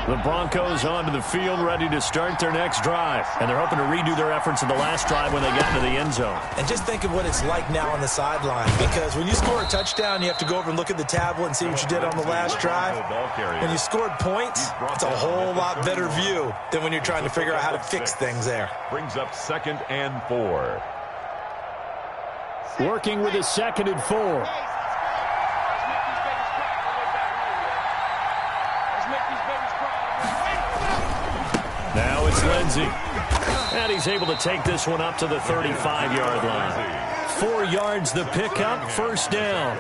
The Broncos onto the field, ready to start their next drive. And they're hoping to redo their efforts in the last drive when they got into the end zone. And just think of what it's like now on the sideline. Because when you score a touchdown, you have to go over and look at the tablet and see what you did on the last drive. When you scored points, it's a whole lot better view than when you're trying to figure out how to fix things there. Brings up 2nd and 4. Working with a 2nd and 4. Now it's Lindsey. And he's able to take this one up to the 35-yard line. 4 yards the pickup, 1st down.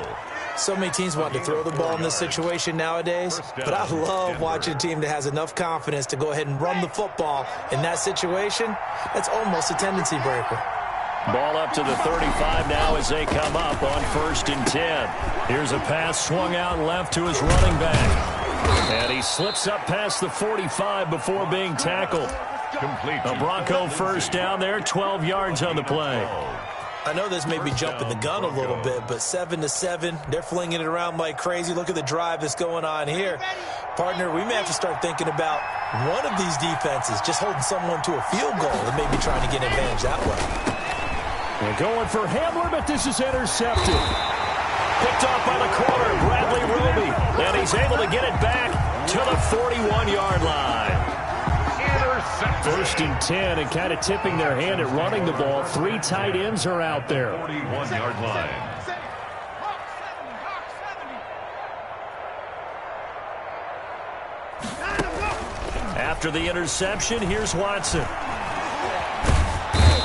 So many teams want to throw the ball in this situation nowadays, but I love watching a team that has enough confidence to go ahead and run the football in that situation. That's almost a tendency breaker. Ball up to the 35 now as they come up on 1st and 10. Here's a pass swung out left to his running back. And he slips up past the 45 before being tackled. A Bronco 1st down there, 12 yards on the play. I know this may be jumping the gun a little bit, but 7-7, they're flinging it around like crazy. Look at the drive that's going on here. Partner, we may have to start thinking about one of these defenses just holding someone to a field goal and maybe trying to get an advantage that way. They're going for Hamler, but this is intercepted. Picked off by the corner, Bradley Roby. And he's able to get it back to the 41-yard line. 1st and 10, and kind of tipping their hand at running the ball. 3 tight ends are out there. 41-yard line. After the interception, here's Watson.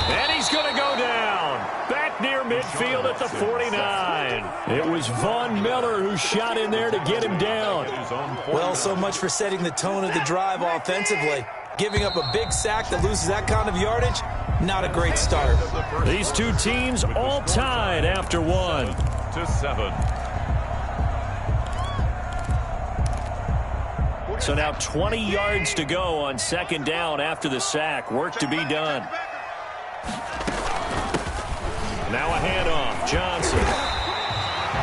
And he's going to go down. Back near midfield at the 49. It was Von Miller who shot in there to get him down. Well, so much for setting the tone of the drive offensively. Giving up a big sack that loses that kind of yardage, not a great start. These two teams all tied after 1. 7. So now 20 yards to go on 2nd down after the sack. Work to be done. Now a handoff. Johnson.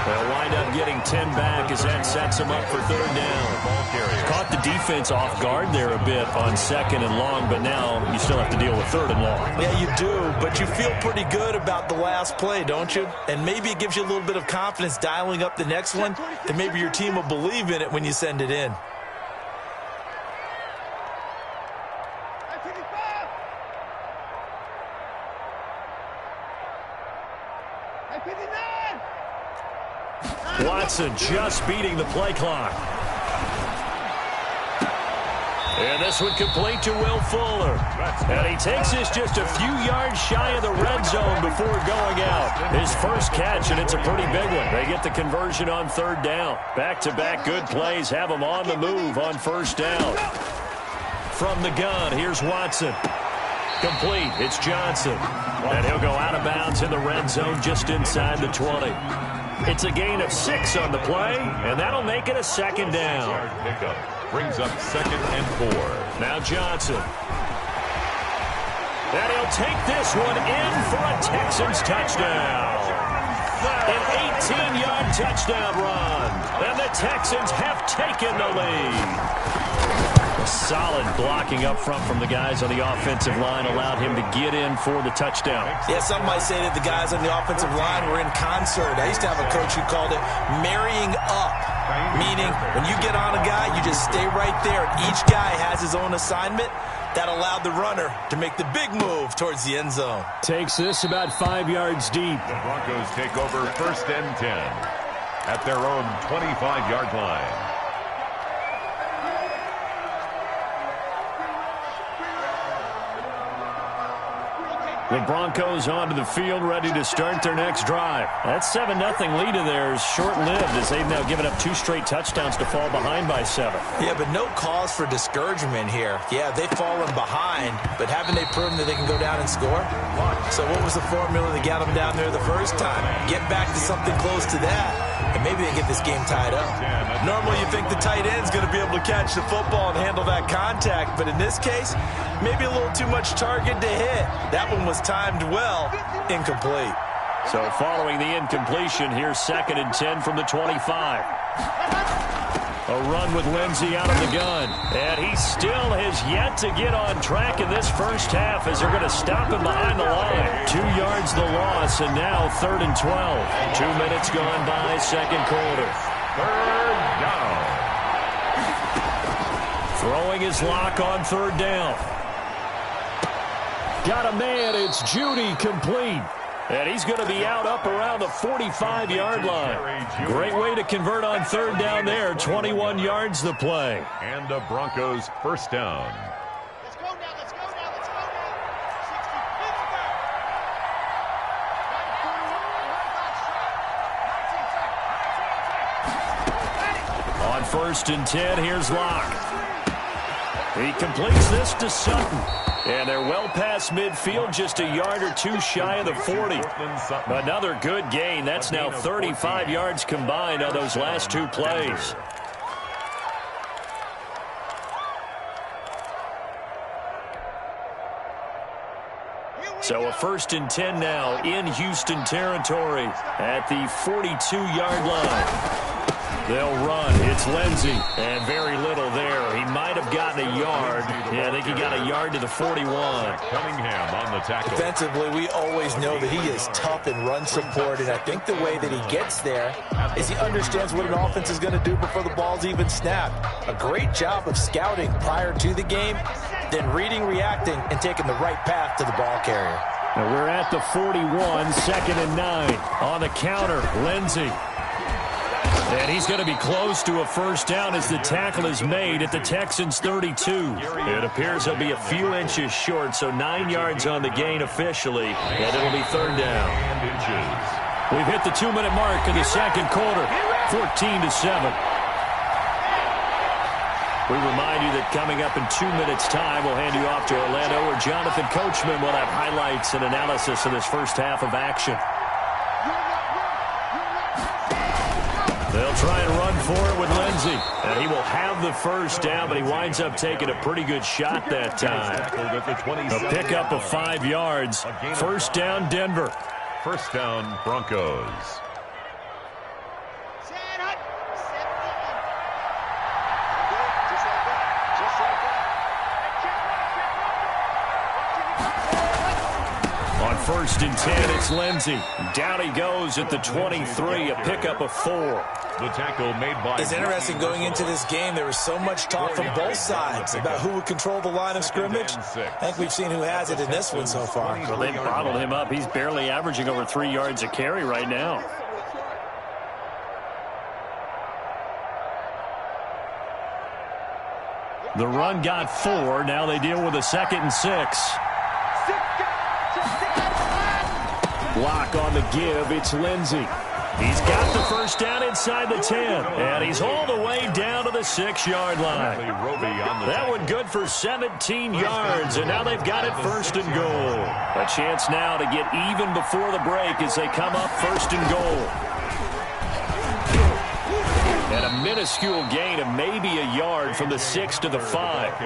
They'll wind up getting 10 back as that sets them up for 3rd down. Caught the defense off guard there a bit on 2nd and long, but now you still have to deal with 3rd and long. Yeah, you do, but you feel pretty good about the last play, don't you? And maybe it gives you a little bit of confidence dialing up the next one, and maybe your team will believe in it when you send it in. Watson just beating the play clock. And this one complete to Will Fuller. And he takes this just a few yards shy of the red zone before going out. His first catch, and it's a pretty big one. They get the conversion on 3rd down. Back-to-back good plays have them on the move on 1st down. From the gun, here's Watson. complete. It's Johnson. And he'll go out of bounds in the red zone just inside the 20. It's a gain of 6 on the play, and that'll make it a second down. Pickup brings up 2nd and 4. Now Johnson. And he'll take this one in for a Texans touchdown. An 18-yard touchdown run. And the Texans have taken the lead. A solid blocking up front from the guys on the offensive line allowed him to get in for the touchdown. Yeah, some might say that the guys on the offensive line were in concert. I used to have a coach who called it marrying up, meaning when you get on a guy, you just stay right there. Each guy has his own assignment. That allowed the runner to make the big move towards the end zone. Takes this about 5 yards deep. The Broncos take over 1st and 10 at their own 25-yard line. The Broncos onto the field, ready to start their next drive. That 7-0 lead of theirs short-lived as they've now given up 2 straight touchdowns to fall behind by 7. Yeah, but no cause for discouragement here. Yeah, they've fallen behind, but haven't they proven that they can go down and score? So what was the formula that got them down there the first time? Get back to something close to that, and maybe they get this game tied up. Normally you think the tight end's going to be able to catch the football and handle that contact, but in this case, maybe a little too much target to hit. That one was timed well, incomplete. So following the incompletion, here's 2nd and 10 from the 25. A run with Lindsey out of the gun. And he still has yet to get on track in this first half as they're going to stop him behind the line. 2 yards the loss, and now 3rd and 12. 2 minutes gone by, second quarter. 3rd down. Throwing his lock on 3rd down. Got a man, it's Judy, complete. And he's going to be out up around the 45-yard line. Great way to convert on 3rd down there. 21 yards the play. And the Broncos 1st down. Let's go now, let's go now, let's go now. On 1st and 10, here's Locke. He completes this to Sutton. And they're well past midfield, just a yard or 2 shy of the 40. Another good gain. That's now 35 yards combined on those last 2 plays. So a 1st and 10 now in Houston territory at the 42-yard line. They'll run. It's Lindsey. And very little there. He might have gotten a yard. Yeah, I think he got a yard to the 41. Cunningham on the tackle. Defensively, we always know that he is tough in run support, and I think the way that he gets there is he understands what an offense is going to do before the ball's even snapped. A great job of scouting prior to the game, then reading, reacting, and taking the right path to the ball carrier. Now we're at the 41, 2nd and 9. On the counter, Lindsey. And he's going to be close to a 1st down as the tackle is made at the Texans' 32. It appears he'll be a few inches short, so 9 yards on the gain officially, and it'll be 3rd down. We've hit the 2-minute mark of the second quarter, 14-7. We remind you that coming up in 2 minutes' time, we'll hand you off to Orlando, where Jonathan Coachman will have highlights and analysis of this first half of action. They'll try and run for it with Lindsey. And he will have the 1st down, but he winds up taking a pretty good shot that time. A pickup of 5 yards. 1st down, Denver. 1st down, Broncos. On 1st and 10, it's Lindsey. Down he goes at the 23, a pickup of 4. The tackle made by... It's interesting going into this game. There was so much talk from both sides about who would control the line of scrimmage. I think we've seen who has it in this one so far. Well, they bottled him up. He's barely averaging over 3 yards a carry right now. The run got 4. Now they deal with a 2nd and 6. Block on the give. It's Lindsey. He's got the first down inside the 10, and he's all the way down to the 6-yard line. That one good for 17 yards, and now they've got it first and goal. A chance now to get even before the break as they come up first and goal. And a minuscule gain of maybe a yard from the 6 to the 5.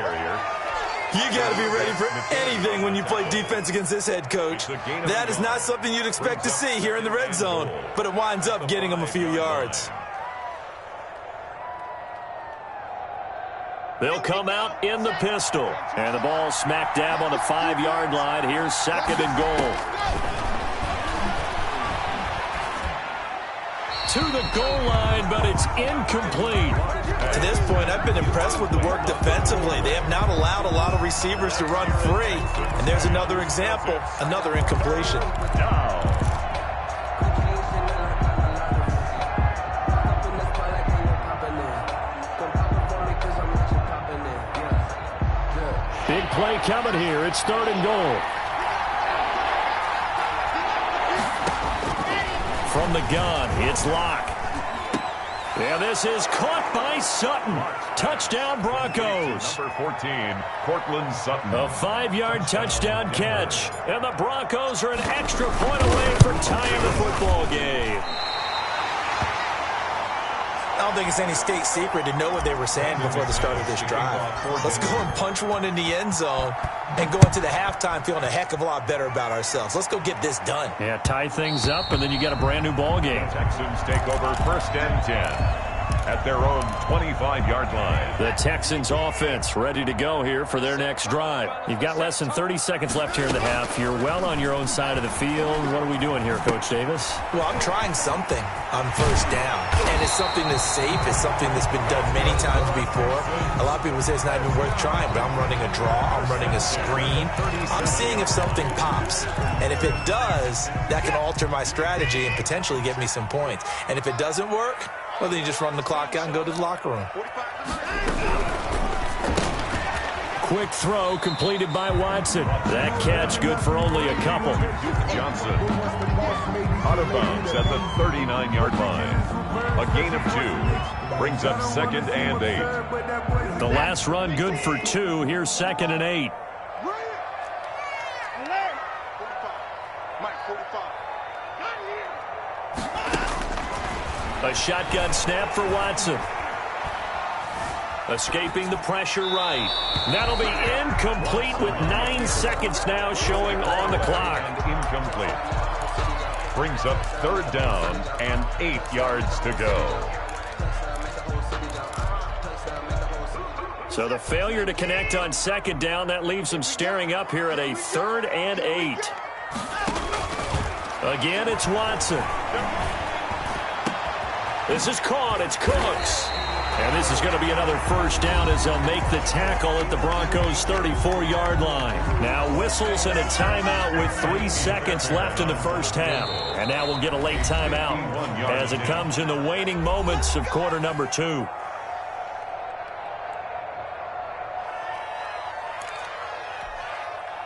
You got to be ready for anything when you play defense against this head coach. That is not something you'd expect to see here in the red zone, but it winds up getting them a few yards. They'll come out in the pistol, and the ball smack dab on the 5-yard line. Here's second and goal. To the goal line, but it's incomplete. To this point, I've been impressed with the work defensively. They have not allowed a lot of receivers to run free. And there's another example, another incompletion. Big play coming here. It's third and goal. From the gun, it's Locke. And this is caught by Sutton. Touchdown, Broncos. Number 14, Cortland Sutton. A 5-yard touchdown catch. And the Broncos are an extra point away from tying the football game. I don't think it's any state secret to know what they were saying before the start of this drive. Let's go and punch one in the end zone and go into the halftime feeling a heck of a lot better about ourselves. Let's go get this done. Yeah, tie things up, and then you got a brand-new ball game. Texans take over first and 10 at their own 25-yard line. The Texans offense ready to go here for their next drive. You've got less than 30 seconds left here in the half. You're well on your own side of the field. What are we doing here, Coach Davis? Well, I'm trying something on first down, and it's something that's safe. It's something that's been done many times before. A lot of people say it's not even worth trying, but I'm running a draw. I'm running a screen. I'm seeing if something pops, and if it does, that can alter my strategy and potentially get me some points. And if it doesn't work, well, then you just run the clock out and go to the locker room. Quick throw completed by Watson. That catch good for only a couple. Johnson out of bounds at the 39-yard line. A gain of 2 brings up second and 8. The last run good for 2. Here's second and 8. A shotgun snap for Watson. Escaping the pressure right. That'll be incomplete with 9 seconds now showing on the clock. And incomplete. Brings up third down and 8 yards to go. So the failure to connect on second down, that leaves them staring up here at a 3rd and 8. Again, it's Watson. This is caught. It's Cooks. And this is going to be another first down as they'll make the tackle at the Broncos' 34-yard line. Now whistles and a timeout with 3 seconds left in the first half. And now we'll get a late timeout as it comes in the waning moments of quarter number 2.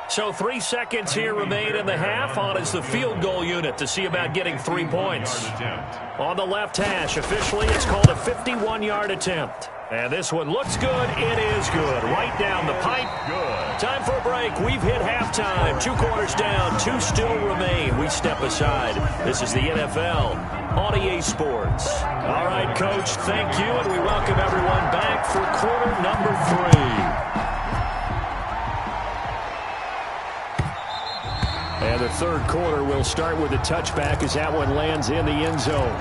So 3 seconds here remain in the half. On is the field goal unit to see about getting 3 points. On the left hash, officially it's called a 51-yard attempt. And this one looks good. It is good. Right down the pipe. Good. Time for a break. We've hit halftime. 2 quarters down. 2 still remain. We step aside. This is the NFL on EA Sports. All right, Coach, thank you. And we welcome everyone back for quarter number 3. And the third quarter will start with a touchback as that one lands in the end zone.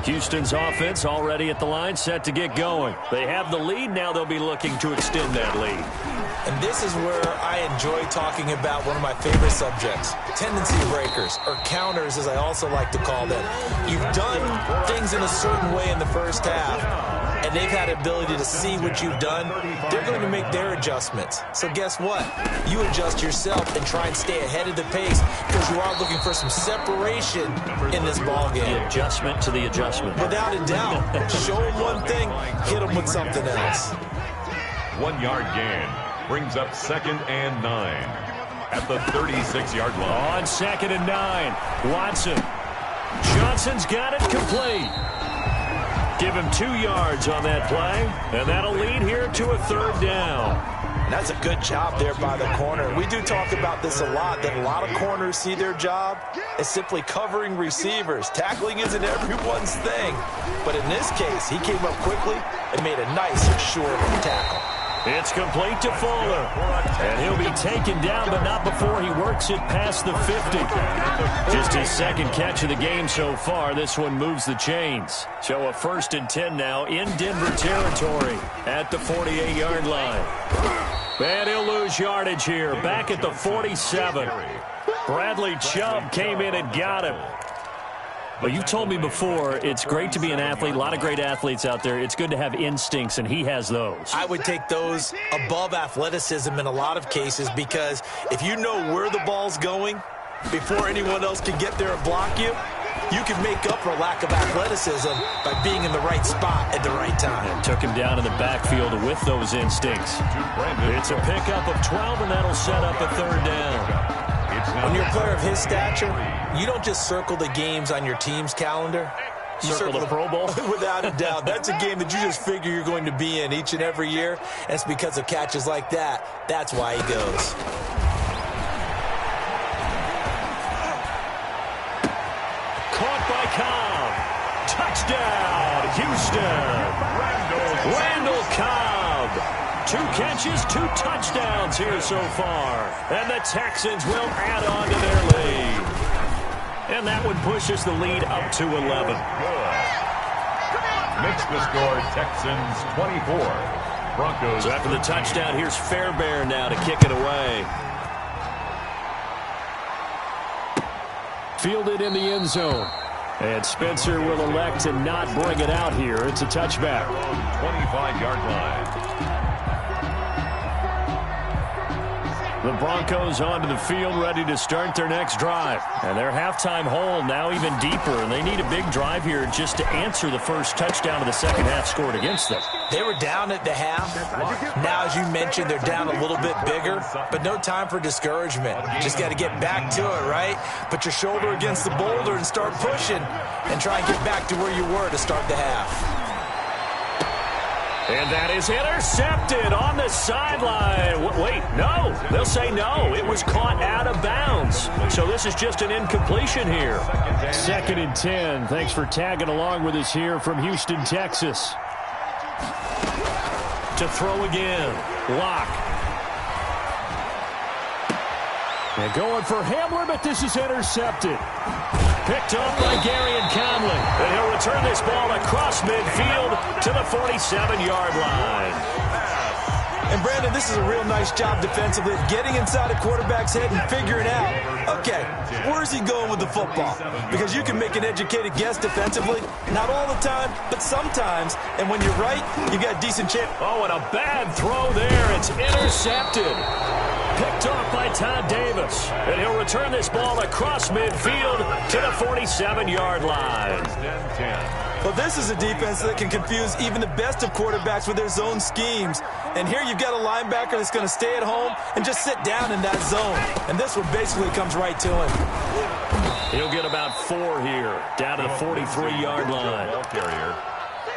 Houston's offense already at the line, set to get going. They have the lead. Now they'll be looking to extend that lead. And this is where I enjoy talking about one of my favorite subjects, tendency breakers, or counters as I also like to call them. You've done things in a certain way in the first half, and they've had the ability to see what you've done. They're going to make their adjustments. So guess what? You adjust yourself and try and stay ahead of the pace because you are looking for some separation in this ballgame. The adjustment to the adjustment. Without a doubt. Show them one thing, hit them with something else. 1 yard gain brings up second and 9. at the 36-yard line. On 2nd and 9, Watson. Johnson's got it complete. Give him 2 yards on that play, and that'll lead here to a 3rd down. And that's a good job there by the corner. We do talk about this a lot, that a lot of corners see their job as simply covering receivers. Tackling isn't everyone's thing. But in this case, he came up quickly and made a nice, short tackle. It's complete to Fuller. And he'll be taken down, but not before he works it past the 50. Just his 2nd catch of the game so far. This one moves the chains. So a 1st and 10 now in Denver territory at the 48-yard line. And he'll lose yardage here. Back at the 47. Bradley Chubb came in and got him. Well, you've told me before, it's great to be an athlete. A lot of great athletes out there. It's good to have instincts, and he has those. I would take those above athleticism in a lot of cases, because if you know where the ball's going before anyone else can get there and block you, you can make up for a lack of athleticism by being in the right spot at the right time. And took him down in the backfield with those instincts. It's a pickup of 12, and that'll set up a 3rd down. When you're a player of his stature, you don't just circle the games on your team's calendar. You circle the Pro Bowl? Without a doubt. That's a game that you just figure you're going to be in each and every year. And it's because of catches like that. That's why he goes. Caught by Cobb. Touchdown, Houston. Randall Cobb. 2 catches, 2 touchdowns here so far. And the Texans will add on to their lead. And that would push us the lead up to 11. Good. Makes the score Texans 24. Broncos. So after the touchdown, here's Fairbairn now to kick it away. Fielded in the end zone. And Spencer will elect to not bring it out here. It's a touchback. 25-yard line. The Broncos onto the field, ready to start their next drive. And their halftime hole now even deeper, and they need a big drive here just to answer the first touchdown of the second half scored against them. They were down at the half. Now, as you mentioned, they're down a little bit bigger, but no time for discouragement. Just got to get back to it, right? Put your shoulder against the boulder and start pushing, and try and get back to where you were to start the half. And that is intercepted on the sideline. Wait, no. They'll say no. It was caught out of bounds. So this is just an incompletion here. 2nd and 10. Thanks for tagging along with us here from Houston, Texas. To throw again. Lock. And going for Hamler, but this is intercepted. Picked up by Garyon Conley. And he'll return this ball across midfield to the 47-yard line. And, Brandon, this is a real nice job defensively of getting inside a quarterback's head and figuring out, okay, where's he going with the football? Because you can make an educated guess defensively. Not all the time, but sometimes. And when you're right, you've got a decent chance. Oh, and a bad throw there. It's intercepted. Picked off by Todd Davis. And he'll return this ball across midfield to the 47-yard line. Well, this is a defense that can confuse even the best of quarterbacks with their zone schemes. And here you've got a linebacker that's going to stay at home and just sit down in that zone. And this one basically comes right to him. He'll get about 4 here, down to the 43-yard line.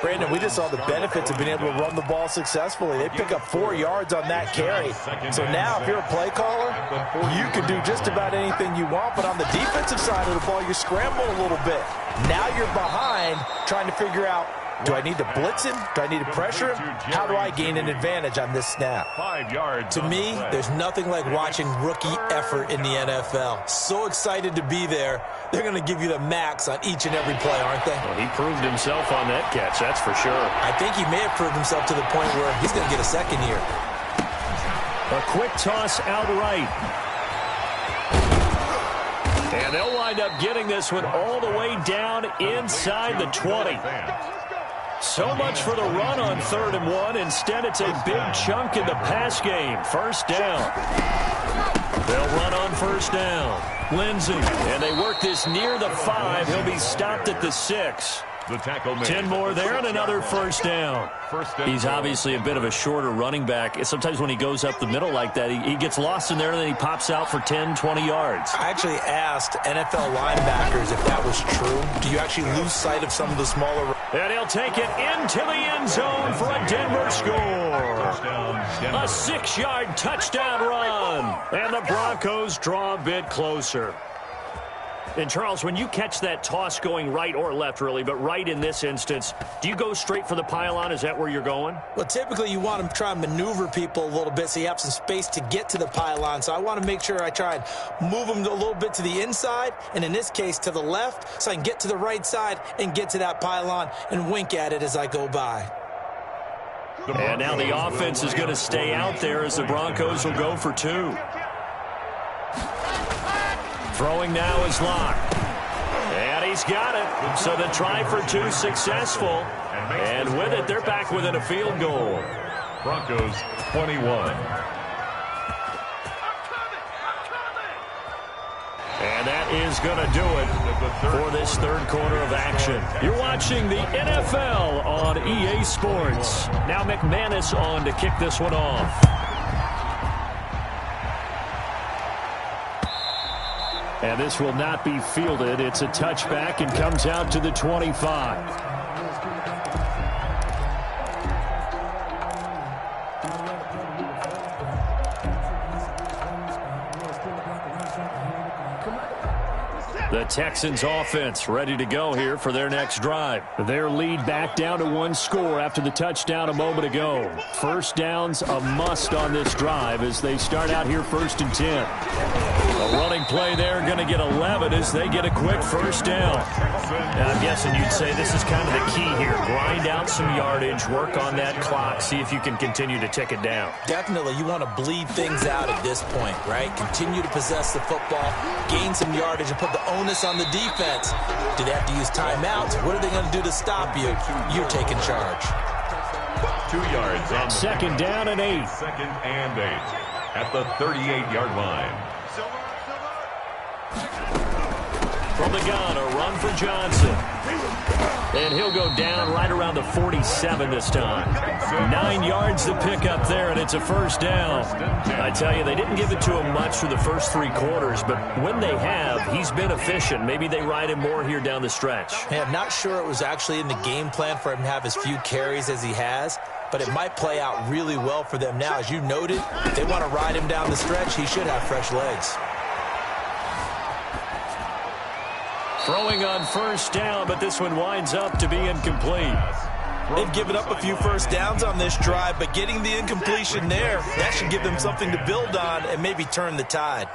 Brandon, we just saw the benefits of being able to run the ball successfully. They pick up 4 yards on that carry. So now, if you're a play caller, you can do just about anything you want. But on the defensive side of the ball, you scramble a little bit. Now you're behind, trying to figure out, do I need to blitz him? Do I need to pressure him? How do I gain an advantage on this snap? 5 yards. To me, there's nothing like watching rookie effort in the NFL. So excited to be there. They're going to give you the max on each and every play, aren't they? Well, he proved himself on that catch, that's for sure. I think he may have proved himself to the point where he's going to get a second year. A quick toss outright. And they'll wind up getting this one all the way down inside the 20. So much for the run on 3rd and 1. Instead, it's a big chunk in the pass game. First down. They'll run on first down. Lindsey, and they work this near the 5. He'll be stopped at the 6. The tackle made. 10 more there and another first down. He's obviously a bit of a shorter running back. Sometimes when he goes up the middle like that, he gets lost in there and then he pops out for 10, 20 yards. I actually asked NFL linebackers if that was true. Do you actually lose sight of some of the smaller... And he'll take it into the end zone for a Denver score. A 6-yard touchdown run. And the Broncos draw a bit closer. And, Charles, when you catch that toss going right or left, really, but right in this instance, do you go straight for the pylon? Is that where you're going? Well, typically you want to try and maneuver people a little bit so you have some space to get to the pylon. So I want to make sure I try and move them a little bit to the inside, and in this case to the left, so I can get to the right side and get to that pylon and wink at it as I go by. And now the offense is going to stay out there as the Broncos will go for 2. Throwing now is Locke. And he's got it. So the try for 2 successful. And with it, they're back within a field goal. Broncos 21. And that is going to do it for this third quarter of action. You're watching the NFL on EA Sports. Now McManus on to kick this one off. And this will not be fielded. It's a touchback and comes out to the 25. The Texans offense ready to go here for their next drive. Their lead back down to 1 score after the touchdown a moment ago. First down's a must on this drive as they start out here 1st and 10. A running play there, going to get 11 as they get a quick first down. Now, I'm guessing you'd say this is kind of the key here. Grind out some yardage, work on that clock, see if you can continue to tick it down. Definitely, you want to bleed things out at this point, right? Continue to possess the football, gain some yardage, and put the onus on the defense. Do they have to use timeouts? What are they going to do to stop you? You're taking charge. 2 yards on the 2nd down and 8. 2nd and 8 at the 38-yard line. From the gun, a run for Johnson. And he'll go down right around the 47 this time. 9 yards to pick up there, and it's a first down. I tell you, they didn't give it to him much for the first 3 quarters, but when they have, he's been efficient. Maybe they ride him more here down the stretch. Hey, I'm not sure it was actually in the game plan for him to have as few carries as he has, but it might play out really well for them now. As you noted, if they want to ride him down the stretch, he should have fresh legs. Throwing on first down, but this one winds up to be incomplete. They've given up a few first downs on this drive, but getting the incompletion there, that should give them something to build on and maybe turn the tide.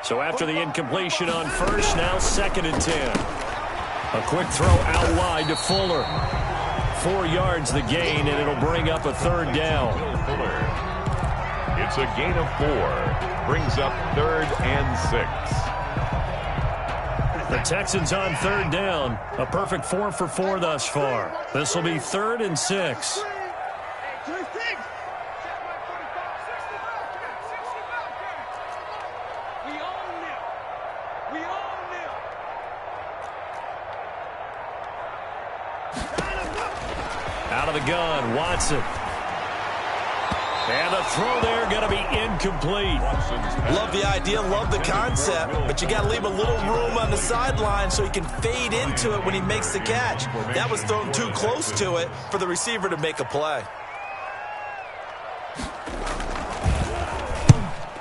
So after the incompletion on first, now 2nd and 10. A quick throw out wide to Fuller. 4 yards the gain, and it'll bring up a 3rd down. It's a gain of 4. Brings up 3rd and 6. The Texans on 3rd down. A perfect 4 for 4 thus far. This will be 3rd and 6. Out of the gun, Watson. And the throw there going to be incomplete. Love the idea, love the concept, but you got to leave a little room on the sideline so he can fade into it when he makes the catch. That was thrown too close to it for the receiver to make a play.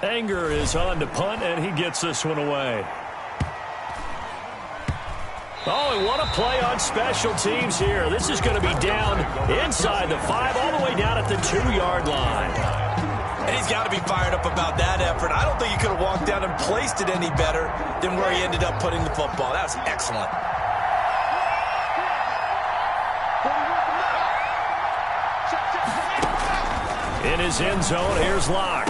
Anger is on to punt, and he gets this one away. Oh, and what a play on special teams here. This is going to be down inside the 5, all the way down at the 2-yard line. And he's got to be fired up about that effort. I don't think he could have walked down and placed it any better than where he ended up putting the football. That was excellent. In his end zone, here's Locke.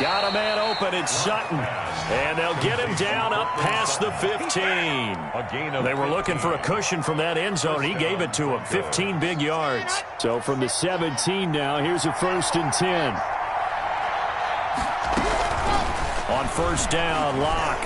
Got a man open, it's Sutton. And they'll get him down up past the 15. They were looking for a cushion from that end zone. He gave it to him, 15 big yards. So from the 17 now, here's a 1st and 10. On first down, Locke.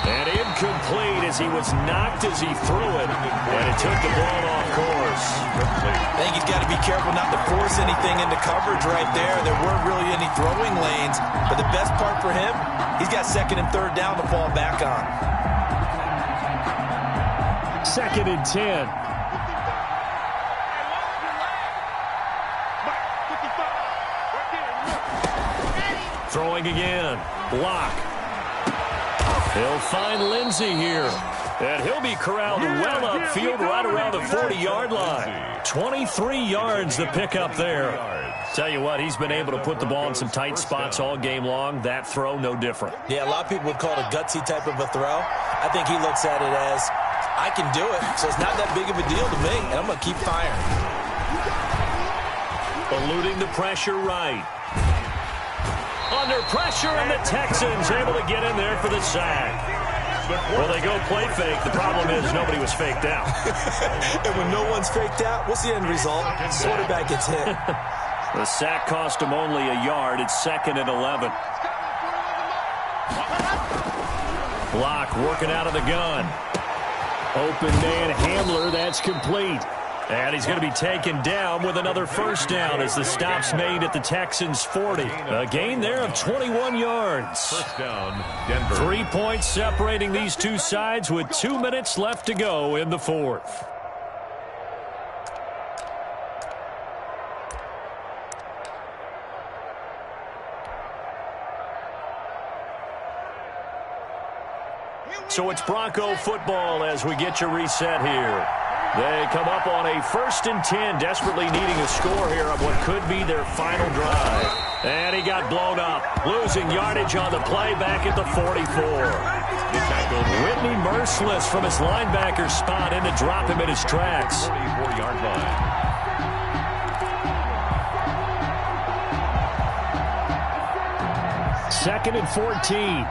And incomplete as he was knocked as he threw it, and it took the ball off course. I think he's got to be careful not to force anything into coverage right there. There weren't really any throwing lanes, but the best part for him, he's got second and third down to fall back on. 2nd and 10. Throwing again. Block. He'll find Lindsey here. And he'll be corralled well upfield right around the 40-yard line. 23 yards the pickup there. Tell you what, he's been able to put the ball in some tight spots all game long. That throw, no different. Yeah, a lot of people would call it a gutsy type of a throw. I think he looks at it as, I can do it, so it's not that big of a deal to me, and I'm going to keep firing. Eluding the pressure right. Under pressure, and the Texans able to get in there for the sack. Well, they go play fake. The problem is nobody was faked out. And when no one's faked out, what's the end result? Quarterback gets hit. The sack cost him only a yard. It's 2nd and 11. Block working out of the gun. Open man Hamler. That's complete. And he's going to be taken down with another first down as the stop's made at the Texans' 40. A gain there of 21 yards. First down, Denver. 3 points separating these two sides with 2 minutes left to go in the fourth. So it's Bronco football as we get you reset here. They come up on a 1st and 10, desperately needing a score here on what could be their final drive. And he got blown up, losing yardage on the play back at the 44. Whitney merciless from his linebacker spot in to drop him at his tracks. 44-yard line. Second and 14.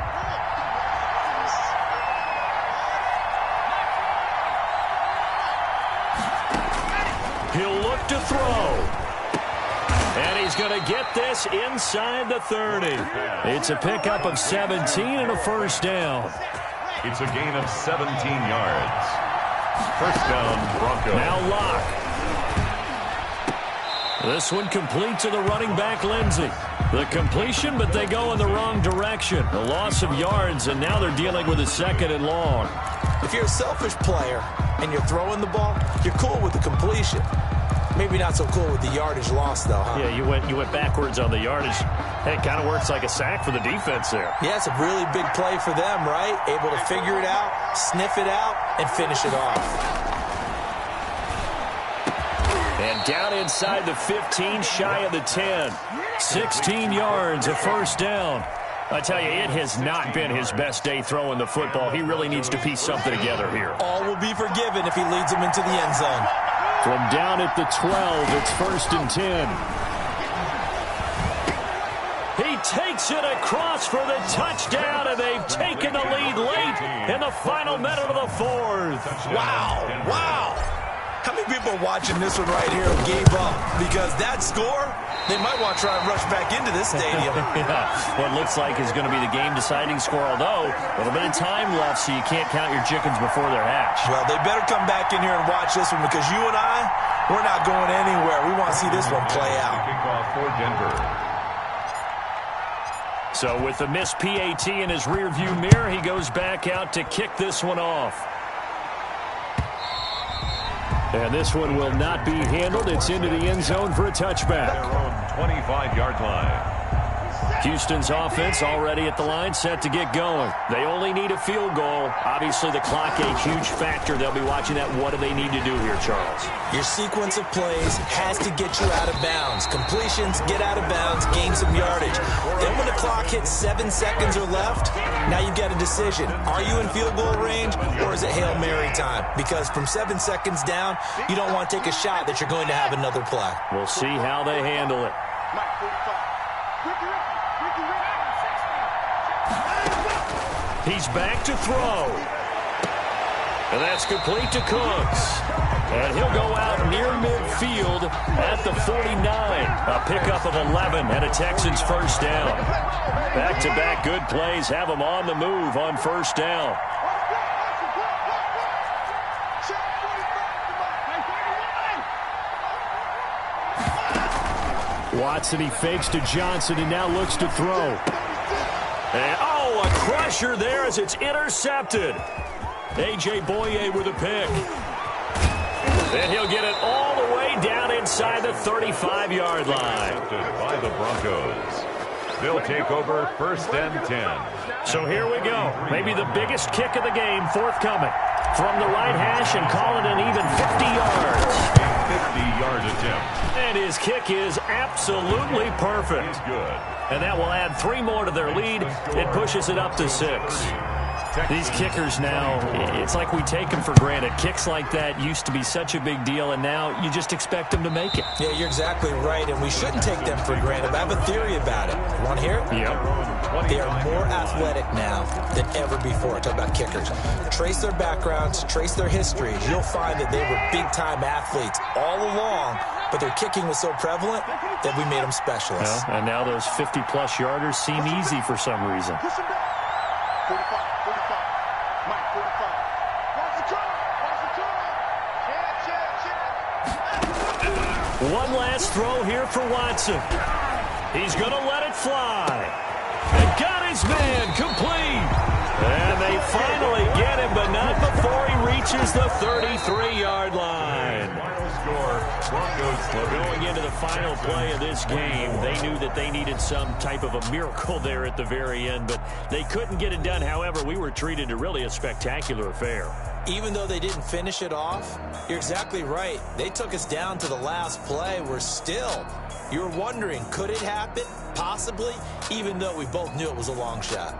He'll look to throw. And he's going to get this inside the 30. It's a pickup of 17 and a first down. It's a gain of 17 yards. First down, Broncos. Now Locke. This one complete to the running back, Lindsey. The completion, but they go in the wrong direction. A loss of yards, and now they're dealing with a 2nd and long. If you're a selfish player and you're throwing the ball, you're cool with the completion. Maybe not so cool with the yardage loss, though, huh? Yeah, you went backwards on the yardage. Hey, it kind of works like a sack for the defense there. Yeah, it's a really big play for them, right? Able to figure it out, sniff it out, and finish it off. And down inside the 15, shy of the 10. 16 yards, a first down. I tell you, it has not been his best day throwing the football. He really needs to piece something together here. All will be forgiven if he leads them into the end zone. From down at the 12, it's 1st and 10. He takes it across for the touchdown, and they've taken the lead late in the final minute of the fourth. Wow, wow. How many people are watching this one right here who gave up? Because that score, they might want to try and rush back into this stadium. Yeah, what looks like is going to be the game-deciding score, although a little bit of time left, so you can't count your chickens before they're hatched. Well, they better come back in here and watch this one, because you and I, we're not going anywhere. We want to see this one play out. Kickoff for Denver. So with the missed PAT in his rearview mirror, he goes back out to kick this one off. And this one will not be handled. It's into the end zone for a touchback. Their own 25-yard line. Houston's offense already at the line, set to get going. They only need a field goal. Obviously, the clock a huge factor. They'll be watching that. What do they need to do here, Charles? Your sequence of plays has to get you out of bounds. Completions, get out of bounds, gain some yardage. Then when the clock hits 7 seconds or left, now you've got a decision. Are you in field goal range, or is it Hail Mary time? Because from 7 seconds down, you don't want to take a shot that you're going to have another play. We'll see how they handle it. He's back to throw. And that's complete to Cooks. And he'll go out near midfield at the 49. A pickup of 11 and a Texans first down. Back-to-back good plays have them on the move on first down. Watson, he fakes to Johnson and now looks to throw. And, a crusher there as it's intercepted. A.J. Boye with a pick. And he'll get it all the way down inside the 35-yard line. Intercepted by the Broncos. They'll take over 1st and 10. So here we go. Maybe the biggest kick of the game forthcoming. From the right hash and call it an even 50 yards. 50-yard attempt. And his kick is absolutely perfect. He's good. And that will add 3 more to their lead. It pushes it up to 6. These kickers now, it's like we take them for granted. Kicks like that used to be such a big deal, and now you just expect them to make it. Yeah, you're exactly right, and we shouldn't take them for granted. I have a theory about it. You want to hear it? Yep. They are more athletic now than ever before. Talk about kickers. Trace their backgrounds, trace their histories. You'll find that they were big-time athletes all along, but their kicking was so prevalent that we made them specialists. Well, and now those 50-plus yarders seem easy for some reason. 45, 45. Mike, 45. Watch the turn. Watch the turn. One last throw here for Watson. He's going to let it fly. And got his man complete. And they finally get him, but not before he reaches the 33-yard line. Final score, Broncos Going into the final play of this game, they knew that they needed some type of a miracle there at the very end, but they couldn't get it done. However, we were treated to really a spectacular affair. Even though they didn't finish it off, you're exactly right. They took us down to the last play. You're wondering, could it happen? Possibly, even though we both knew it was a long shot.